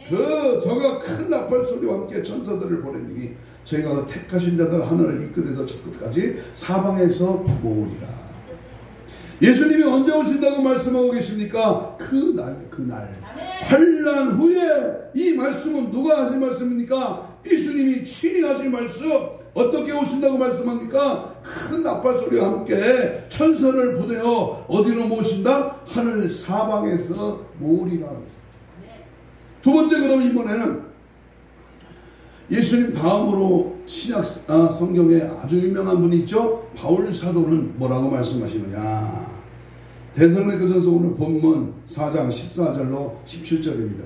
그 저가 큰 나팔 소리와 함께 천사들을 보내니 저희가 그 택하신 자들 하늘을 이끌어서 저 끝까지 사방에서 모으리라. 예수님이 언제 오신다고 말씀하고 계십니까? 그날 환란 후에. 이 말씀은 누가 하신 말씀입니까? 예수님이 친히 하신 말씀. 어떻게 오신다고 말씀합니까? 큰 나팔 소리와 함께 천사를 부대어 어디로 모신다? 하늘 사방에서 모으리라. 두 번째, 그럼 이번에는 예수님 다음으로 신약 성경에 아주 유명한 분이 있죠. 바울 사도는 뭐라고 말씀하시느냐? 데살로니가전서 오늘 본문 4장 14절로 17절입니다.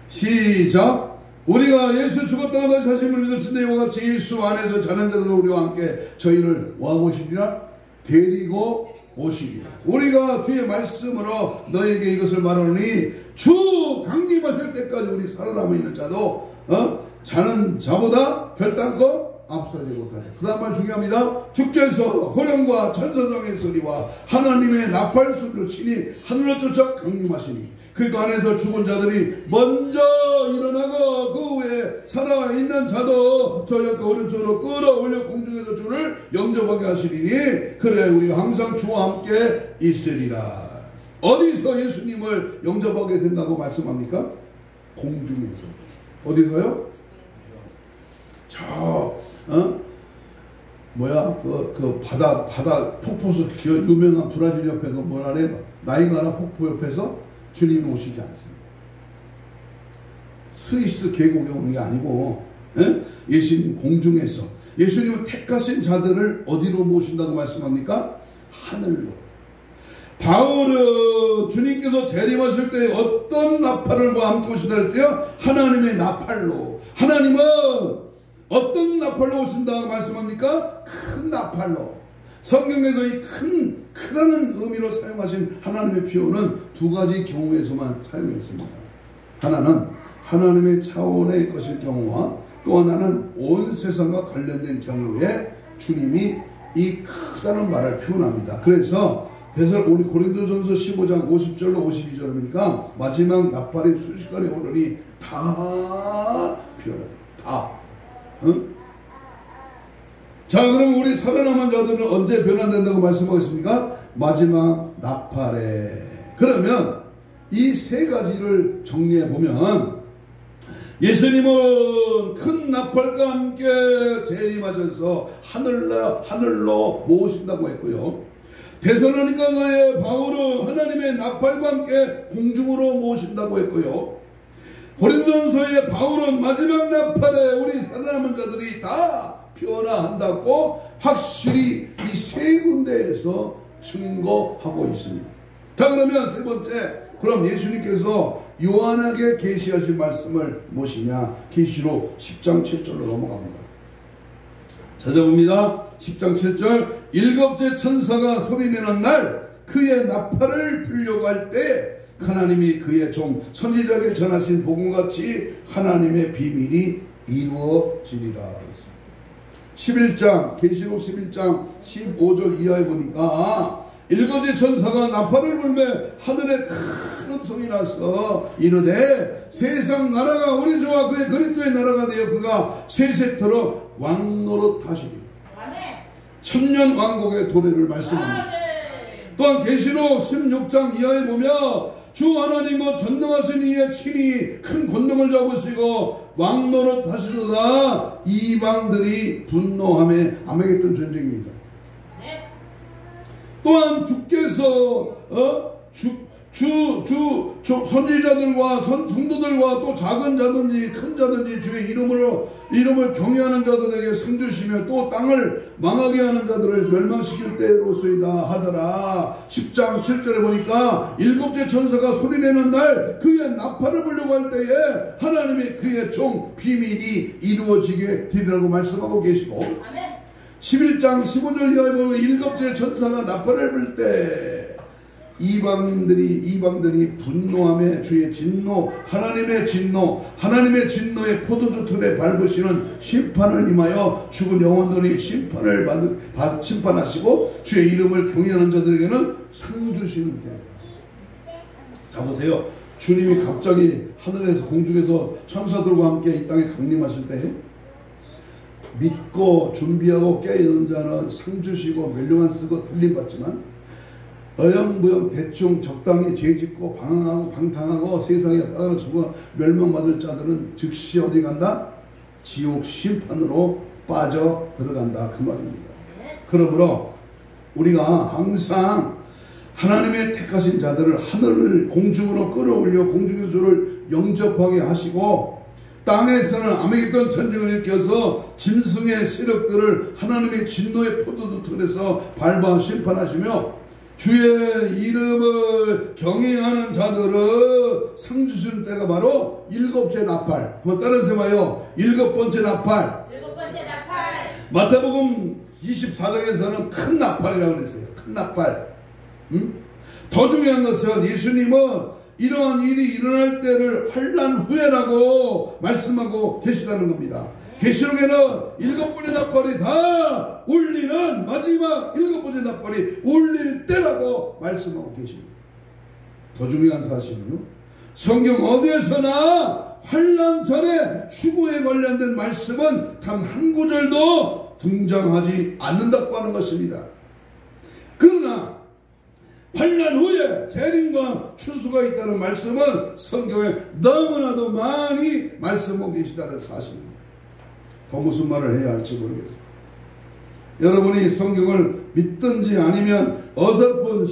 시작. 우리가 예수 죽었다가 다시 사심을 믿었으니 이와 같이 예수 안에서 자는 자들도 우리와 함께 저희를 와보시리라. 데리고 오시리라. 우리가 주의 말씀으로 너에게 이것을 말하노니 주 강림하실 때까지 우리 살아남아 있는 자도 자는 자보다 별단껏 앞서지 못하네. 그 다음 말 중요합니다. 주께서 호령과 천사장의 소리와 하나님의 나팔 소리로 친히 하늘을 쫓아 강림하시니 그 안에서 죽은 자들이 먼저 일어나고 그 후에 살아있는 자도 저녁과 오른손으로 끌어올려 공중에서 주를 영접하게 하시리니 그래 우리가 항상 주와 함께 있으리라. 어디서 예수님을 영접하게 된다고 말씀합니까? 공중에서. 어디서요? 그 바다 폭포에서 유명한 브라질 옆에 그 뭐라래? 나이가라 폭포 옆에서 주님이 오시지 않습니다. 스위스 계곡에 오는 게 아니고 예수님 공중에서. 예수님은 택하신 자들을 어디로 모신다고 말씀합니까? 하늘로. 바울은 주님께서 재림하실 때 어떤 나팔과 함께 오신다 했어요? 하나님의 나팔로. 하나님은 어떤 나팔로 오신다고 말씀합니까? 큰 나팔로. 성경에서 이 크다는 의미로 사용하신 하나님의 표현은 두 가지 경우에서만 사용했습니다. 하나는 하나님의 차원의 것일 경우와 또 하나는 온 세상과 관련된 경우에 주님이 이 크다는 말을 표현합니다. 그래서 우리 고린도전서 15장 50절로 52절이니까 마지막 나팔이 순식간에 오르니 다 피어납니다. 다. 응? 자, 그럼 우리 살아남은 자들은 언제 변환된다고 말씀하겠습니까? 마지막 나팔에. 그러면 이 세 가지를 정리해 보면 예수님은 큰 나팔과 함께 재림하셔서 하늘로 모으신다고 했고요. 데살로니가서의 바울은 하나님의 나팔과 함께 공중으로 모으신다고 했고요. 고린도전서의 바울은 마지막 나팔에 우리 살아남은 자들이 다 변화한다고 확실히 이 세 군데에서 증거하고 있습니다. 자, 그러면 세 번째, 그럼 예수님께서 요한에게 계시하신 말씀을 무엇이냐? 계시록 10장 7절로 넘어갑니다. 찾아봅니다. 10장 7절. 일곱째 천사가 소리내는 날 그의 나팔을 불려고 할 때 하나님이 그의 종 선지자에게 전하신 복음같이 하나님의 비밀이 이루어지리라. 11장 계시록 11장 15절 이하에 보니까 일곱째 천사가 나팔을 불매 하늘에 큰 음성이 나서 이르되 세상 나라가 우리 주와 그의 그리스도의 나라가 되어 그가 세세토록 왕노릇 하시리. 천년 왕국의 도래를 말씀합니다. 또한 계시록 16장 이하에 보면 주 하나님 곧 전능하신 이의 친히 큰 권능을 잡으시고 왕노릇 하시도다. 이방들이 분노함에 아메게돈 전쟁입니다. 또한 주께서 선지자들과 성도들과 또 작은 자든지 큰 자든지 주의 이름을 경외하는 자들에게 상 주시며 또 땅을 망하게 하는 자들을 멸망시킬 때로소이다 하더라. 10장 7절에 보니까 일곱째 천사가 소리내는 날 그의 나팔을 불려고 할 때에 하나님이 그의 종 비밀이 이루어지게 되리라고 말씀하고 계시고, 11장 15절 이하에 보면 일곱째 천사가 나팔을 불 때 이방들이 분노함에 주의 진노 하나님의 진노의 포도주 틀에 밟으시는 심판을 임하여 죽은 영혼들이 심판하시고 주의 이름을 경외하는 자들에게는 상 주시는 때. 자, 보세요. 주님이 갑자기 하늘에서 공중에서 천사들과 함께 이 땅에 강림하실 때 믿고 준비하고 깨어있는 자는 상 주시고 멸류관 쓰고 들림받지만 어영부영 대충 적당히 죄짓고 방탕하고 세상에 빠져 죽어 멸망받을 자들은 즉시 어디 간다? 지옥 심판으로 빠져 들어간다, 그 말입니다. 그러므로 우리가 항상 하나님의 택하신 자들을 하늘을 공중으로 끌어올려 공중의 주를 영접하게 하시고 땅에서는 아메게돈 전쟁을 일으켜서 짐승의 세력들을 하나님의 진노의 포도주 틀에서 밟아 심판하시며 주의 이름을 경외하는 자들을 상 주시는 때가 바로 일곱째 나팔. 한번 따라서 봐요. 일곱 번째 나팔. 마태복음 24장에서는 큰 나팔이라고 그랬어요. 큰 나팔. 더 중요한 것은 예수님은 이러한 일이 일어날 때를 환난 후에라고 말씀하고 계시다는 겁니다. 계시록에는 일곱 번의 나팔이 다 울리는 마지막 일곱 번째 나팔이 울릴 때라고 말씀하고 계십니다. 더 중요한 사실은요, 성경 어디에서나 환난 전에 추구에 관련된 말씀은 단 한 구절도 등장하지 않는다고 하는 것입니다. 그러나 환난 후에 재림과 추수가 있다는 말씀은 성경에 너무나도 많이 말씀하고 계시다는 사실입니다. 더 무슨 말을 해야 할지 모르겠어요. 여러분이 성경을 믿든지 아니면 어설픈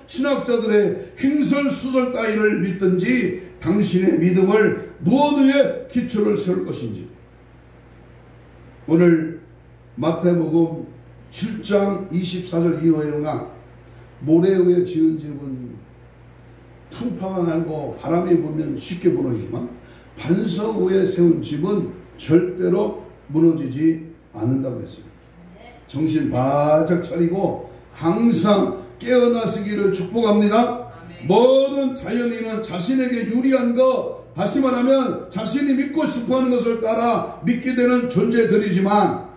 신학자들의 행설수설 따위를 믿든지 당신의 믿음을 무엇 위에 기초를 세울 것인지, 오늘 마태복음 7장 24절 이후에가 모래 위에 지은 집은 풍파가 날고 바람이 불면 쉽게 무너지지만 반석 위에 세운 집은 절대로 무너지지 않는다고 했습니다. 정신 바짝 차리고 항상 깨어나시기를 축복합니다. 모든 자연인은 자신에게 유리한 것, 다시 말하면 자신이 믿고 싶어하는 것을 따라 믿게 되는 존재들이지만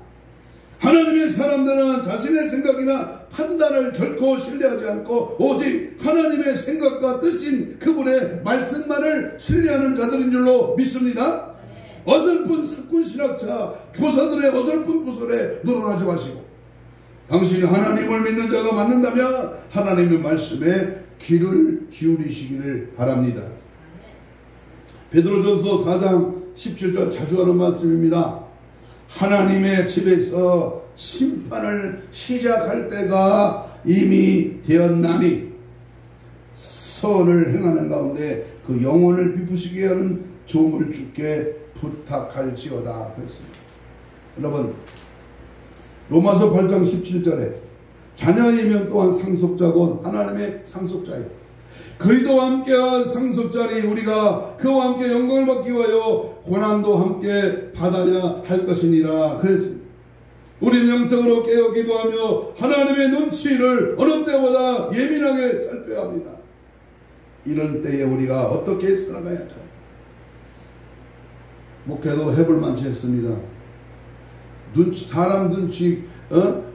하나님의 사람들은 자신의 생각이나 판단을 결코 신뢰하지 않고 오직 하나님의 생각과 뜻인 그분의 말씀만을 신뢰하는 자들인 줄로 믿습니다. 어설픈 사꾼 신학자 교사들의 어설픈 구설에 놀아나지 마시고 당신이 하나님을 믿는 자가 맞는다면 하나님의 말씀에 귀를 기울이시기를 바랍니다. 베드로전서 4장 17절 자주 하는 말씀입니다. 하나님의 집에서 심판을 시작할 때가 이미 되었나니 선을 행하는 가운데 그 영혼을 비푸시게 하는 종을 주께 부탁할지어다 그랬습니다. 여러분 로마서 8장 17절에 자녀이면 또한 상속자고 하나님의 상속자예요. 그리스도와 함께한 상속자니 우리가 그와 함께 영광을 받기 위하여 고난도 함께 받아야 할 것이니라 그랬습니다. 우리는 영적으로 깨어 기도하며 하나님의 눈치를 어느 때보다 예민하게 살펴야 합니다. 이런 때에 우리가 어떻게 살아가야 할까요? 목회도 해볼만치 했습니다. 사람 눈치,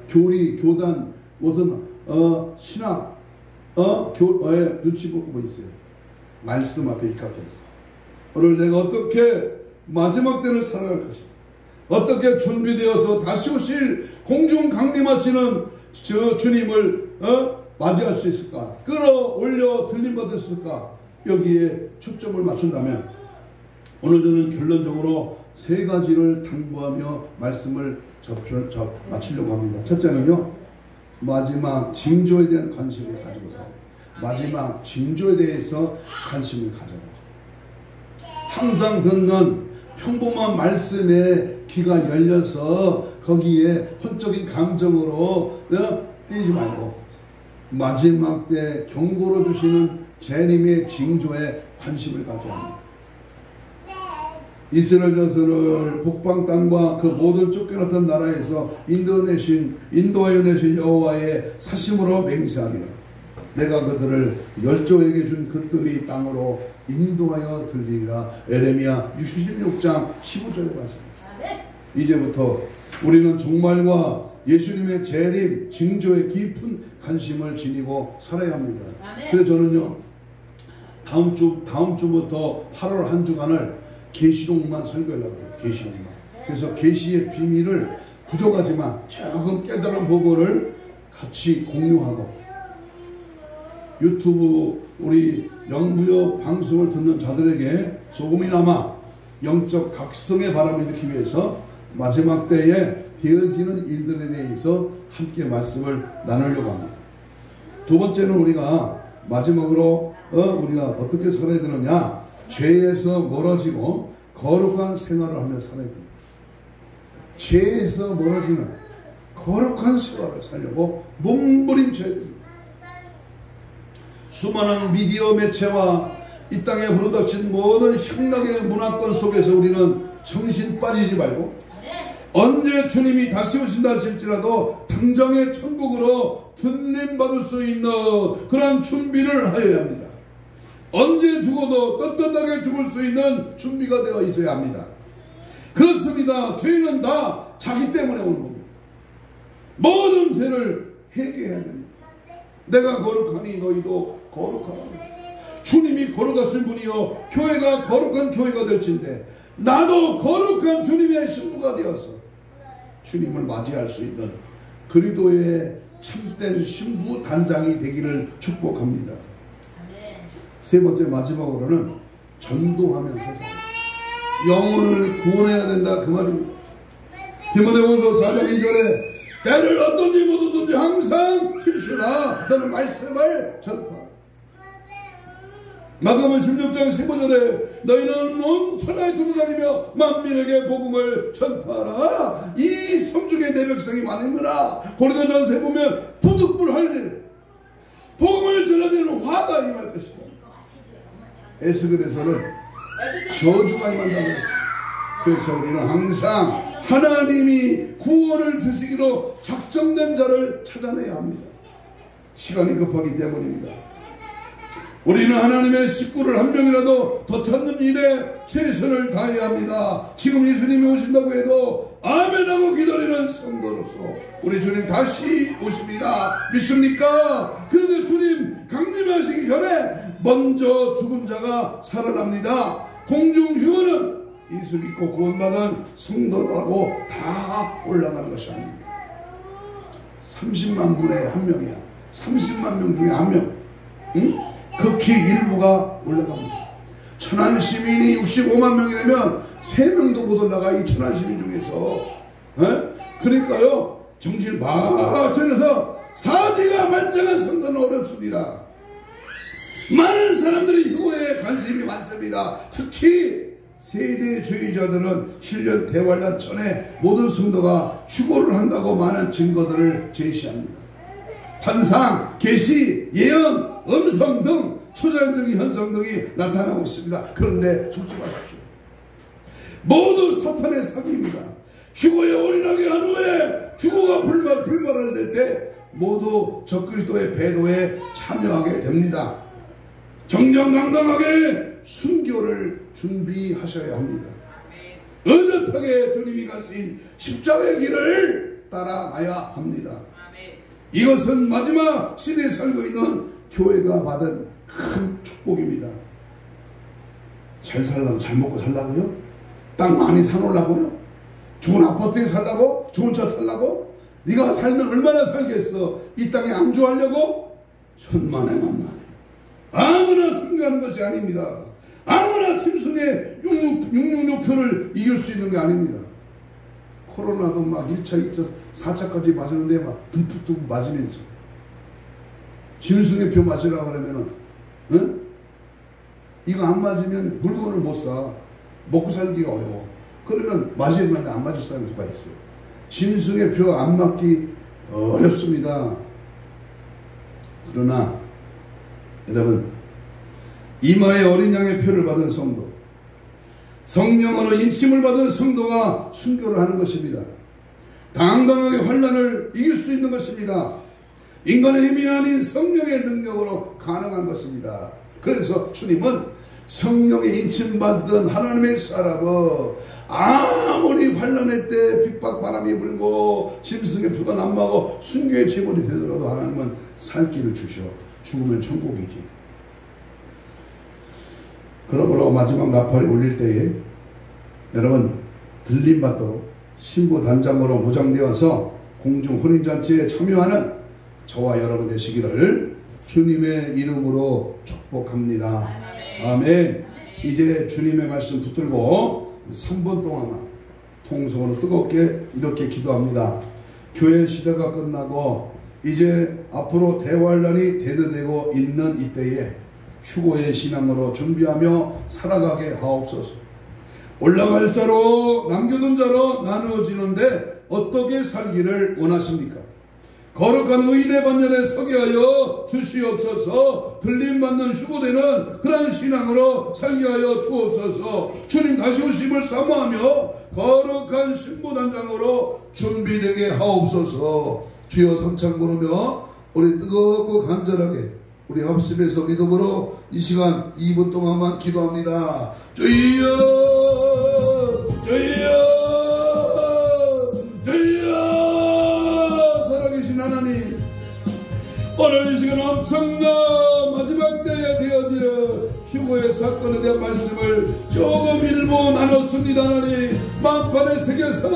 교리, 교단, 무슨 신학, 눈치 보고 뭐 있어요. 말씀 앞에 입각해서 오늘 내가 어떻게 마지막 때를 살아갈 것인가, 어떻게 준비되어서 다시 오실 공중 강림하시는 저 주님을 맞이할 수 있을까, 끌어올려 들림받을 수 있을까, 여기에 초점을 맞춘다면 오늘 저는 결론적으로 세 가지를 당부하며 말씀을 마치려고 합니다. 첫째는요, 마지막 징조에 대한 관심을 가지고서 마지막 징조에 대해서 관심을 가져라. 항상 듣는 평범한 말씀에 귀가 열려서 거기에 혼적인 감정으로 뛰지 말고 마지막 때 경고로 주시는 재림의 징조에 관심을 가져야 합니다. 이스라엘 자손을 북방 땅과 그 모든 쫓겨났던 나라에서 인도하여 내신 여호와의 사심으로 맹세하리라. 내가 그들을 열조에게 준 그들이 땅으로 인도하여 들리리라. 에레미야 66장 15절에 봤습니다. 이제부터 우리는 종말과 예수님의 재림 징조에 깊은 관심을 지니고 살아야 합니다. 그래서 저는요, 다음 주부터 8월 한 주간을 계시록만 설교하려고 해요. 계시록만. 그래서 계시의 비밀을 부족하지만 조금 깨달은 부분을 같이 공유하고 유튜브 우리 영무여 방송을 듣는 자들에게 조금이나마 영적 각성의 바람을 일으키기 위해서 마지막 때에 되어지는 일들에 대해서 함께 말씀을 나누려고 합니다. 두 번째는 우리가 마지막으로 우리가 어떻게 살아야 되느냐, 죄에서 멀어지고 거룩한 생활을 하며 살아야 됩니다. 죄에서 멀어지는 거룩한 생활을 살려고 몸부림쳐야 됩니다. 수많은 미디어 매체와 이 땅에 불어닥친 모든 향락의 문화권 속에서 우리는 정신 빠지지 말고 언제 주님이 다시 오신다 할지라도 당장의 천국으로 들림받을 수 있는 그런 준비를 하여야 합니다. 언제 죽어도 떳떳하게 죽을 수 있는 준비가 되어 있어야 합니다. 그렇습니다. 죄는 다 자기 때문에 오는 겁니다. 모든 죄를 회개해야 됩니다. 내가 거룩하니 너희도 거룩하라. 주님이 거룩하신 분이요 교회가 거룩한 교회가 될진데 나도 거룩한 주님의 신부가 되어서 주님을 맞이할 수 있는 그리스도의 참된 신부 단장이 되기를 축복합니다. 세 번째 마지막으로는 전도하면서 영혼을 구원해야 된다 그 말입니다. 디모데후서 4장 2절에 때를 어떤지 못어떤지 항상 힘쓰라 너는 말씀을 전파. 마가복음 16장 15절에 너희는 온 천하에 두루다니며 만민에게 복음을 전파하라. 이 성중에 내 백성이 많으므라. 고린도전서에 보면 부득불 할 일, 에스겔에서는 저주가 임한다고. 그래서 우리는 항상 하나님이 구원을 주시기로 작정된 자를 찾아내야 합니다. 시간이 급하기 때문입니다. 우리는 하나님의 식구를 한 명이라도 더 찾는 일에 최선을 다해야 합니다. 지금 예수님이 오신다고 해도 아멘하고 기다리는 성도로서 우리 주님 다시 오십니다. 믿습니까? 그런데 주님 강림하시기 전에 먼저 죽은 자가 살아납니다. 공중휴거는 예수 믿고 구원받은 성도라고 다 올라가는 것이 아닙니다. 30만 분의 한 명이야. 30만 명 중에 한 명. 응? 극히 일부가 올라갑니다. 천안 시민이 65만 명이 되면 3명도 못 올라가. 이 천안 시민 중에서. 그러니까요, 정신 막 차려서 사지가 말짱한 성도는 어렵습니다. 많은 사람들이 휴거에 관심이 많습니다. 특히 세대주의자들은 7년 대환란 전에 모든 성도가 휴거를 한다고 많은 증거들을 제시합니다. 환상, 계시, 예언, 음성 등 초자연적인 현상 등이 나타나고 있습니다. 그런데 죽지 마십시오. 모두 사탄의 사기입니다. 휴거에 올인하게 한 후에 휴거가 불발할 때 모두 적그리스도의 배도에 참여하게 됩니다. 정정당당하게 순교를 준비하셔야 합니다. 의젓하게 주님이 가신 십자가의 길을 따라가야 합니다. 이것은 마지막 시대에 살고 있는 교회가 받은 큰 축복입니다. 잘 살라고, 잘 먹고 살라고요? 땅 많이 사놓으려고요? 좋은 아파트에 살라고? 좋은 차 타려고? 네가 살면 얼마나 살겠어? 이 땅에 안주하려고? 천만에 만만해. 아무나 승가하는 것이 아닙니다. 아무나 짐승의 666표를 이길 수 있는 게 아닙니다. 코로나도 막 1차, 2차, 4차까지 맞으는데 막 듬뿍듬뿍 맞으면서 짐승의 표 맞으라고 그러면은, 응? 이거 안 맞으면 물건을 못 사. 먹고 살기가 어려워. 그러면 맞으면 안 맞을 사람이 누가 있어요? 짐승의 표 안 맞기 어렵습니다. 그러나 여러분, 이마에 어린 양의 표를 받은 성도, 성령으로 인침을 받은 성도가 순교를 하는 것입니다. 당당하게 환난을 이길 수 있는 것입니다. 인간의 힘이 아닌 성령의 능력으로 가능한 것입니다. 그래서 주님은 성령의 인침받은 하나님의 사람은 아무리 환난의 때 핍박 바람이 불고 짐승의 표가 난무하고 순교의 제물이 되더라도 하나님은 살 길을 주셔. 죽으면 천국이지. 그러므로 마지막 나팔이 울릴 때에 여러분 들림받도록 신부 단장으로 무장되어서 공중 혼인잔치에 참여하는 저와 여러분 되시기를 주님의 이름으로 축복합니다. 아멘. 이제 주님의 말씀 붙들고 3분 동안만 통성으로 뜨겁게 이렇게 기도합니다. 교회 시대가 끝나고 이제 앞으로 대환란이 대두되고 있는 이때에 휴거의 신앙으로 준비하며 살아가게 하옵소서. 올라갈 자로 남겨둔 자로 나누어지는데 어떻게 살기를 원하십니까? 거룩한 의인의 반열에 서게 하여 주시옵소서. 들림받는 휴거되는 그런 신앙으로 살게 하여 주옵소서. 주님 다시 오심을 사모하며 거룩한 신부단장으로 준비되게 하옵소서. 주여 삼창 부르며 우리 뜨겁고 간절하게 우리 합심해서 믿음으로 이 시간 2분 동안만 기도합니다. 주여 주여 주여. 살아계신 하나님, 오늘 이 시간 엄청난 마지막 때에 되어지는 휴거의 사건에 대한 말씀을 조금 일부 나눴습니다. 하나님, 만판에 새겨서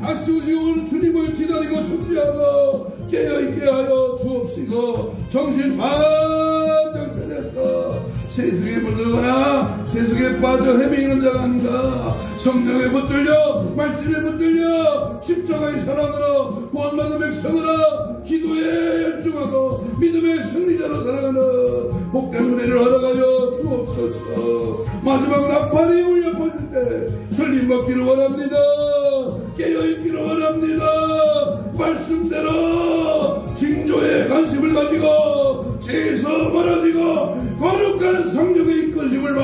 다시 오실 주님을 기다리고 준비하고 깨어있게 하여 주옵시고 정신 바짝 차려서 세속에 물들거나 세속에 빠져 헤매이는 자가 아니다. 성령에 붙들려 말씀에 붙들려 십자가의 사랑으로 구원받은 백성으로 기도에 열중하고 믿음의 승리자로 살아가는 복된 은혜를 허락하여 주옵소서. 마지막 나팔이 울려 퍼질 때 들림받기를 원합니다. 깨어있기를 원합니다. 말씀대로 징조에 관심을 가지고 죄에서 멀어지고 거룩한 성령의 이끄심을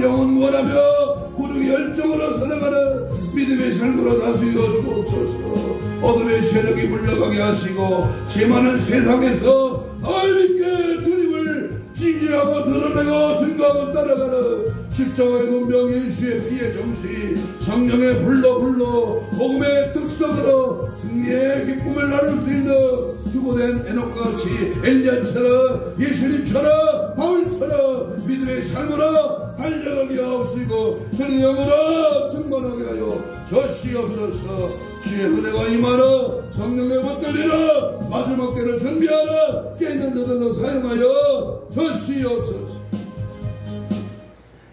한 영혼 원하며 구주의 열정으로 살아가는 믿음의 삶으로 다스려 주옵소서. 어둠의 세력이 물러가게 하시고 죄 많은 세상에서 믿게 주님을 징계하고 드러내고 증거하고 따라가는 십자가의 운명 예수의 피의 정신 성령의 불로 복음의 특성으로 승리의 기쁨을 나눌 수 있는 휴고된 에녹과 같이 엘리야처럼 예수님처럼 바울처럼 믿음의 삶으로 달려가게 하옵시고 저는 영으로 충만하게 하여 저시옵소서. 주의 은혜가 임하라. 성령의 붙들리라. 마지막 때를 준비하라. 깨있는 자들로 사용하여 저시옵소서.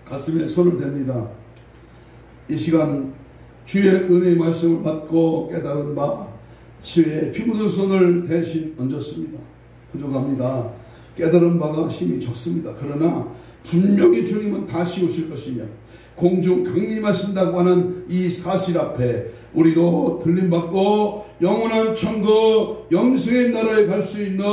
가슴에 손을 댑니다. 이 시간 주의 은혜의 말씀을 받고 깨달은 바 주의 피 묻은 손을 대신 얹었습니다. 부족합니다. 깨달은 바가 힘이 적습니다. 그러나 분명히 주님은 다시 오실 것이며 공중 강림하신다고 하는 이 사실 앞에 우리도 들림받고 영원한 천국 영생의 나라에 갈 수 있는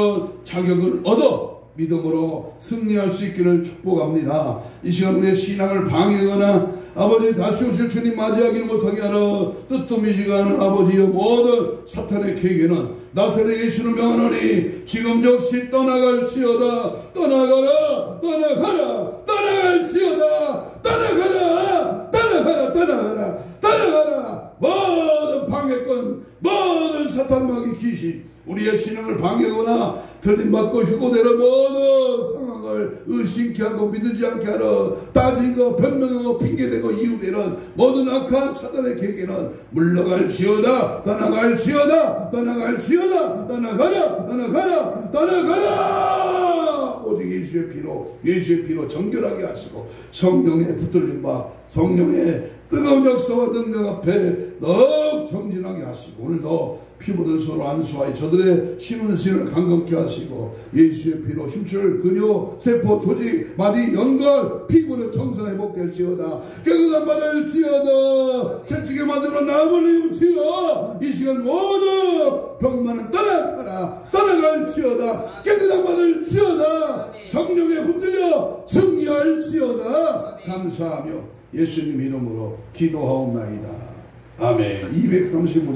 자격을 얻어 믿음으로 승리할 수 있기를 축복합니다. 이 시간 우리의 신앙을 방해하거나 아버지 다시 오실 주님 맞이하기를 못하게 하는 뜻도미지가 않은 아버지의 모든 사탄의 계획에는 나사렛 예수를 명하노니 지금 즉시 떠나갈지어다. 떠나가라. 떠나가라. 떠나갈지어다. 떠나가라. 떠나가라. 떠나가라. 떠나가라. 모든 방해권 모든 사탄마귀 귀신 우리의 신앙을 방해하거나 들림받고 휴고되는 모든 상황을 의심케 하고 믿지 않게 하는 따지고 변명하고 핑계대고 이유되는 모든 악한 사단의 계획에는 물러갈지어다. 떠나갈지어다. 떠나갈지어다. 떠나가라. 떠나가라. 떠나가라. 오직 예수의 피로 정결하게 하시고 성령의 붙들림과 성령의 뜨거운 역사와 능력 앞에 더욱 정진하게 하시고 오늘도 피 묻은 손으로 안수하여 저들의 신은신을 강건케 하시고 예수의 피로 힘줄 근육 세포 조직 마디 연골 피부는 정상 회복될지어다. 깨끗한 받을지어다. 채찍에 맞으러 나무를 입지어 이 시간 모든 병만은 떠나가라. 떠나갈지어다. 깨끗한 받을지어다. 성령에 붙들려 승리할지어다. 감사하며 예수님 이름으로 기도하옵나이다. 아멘. 235장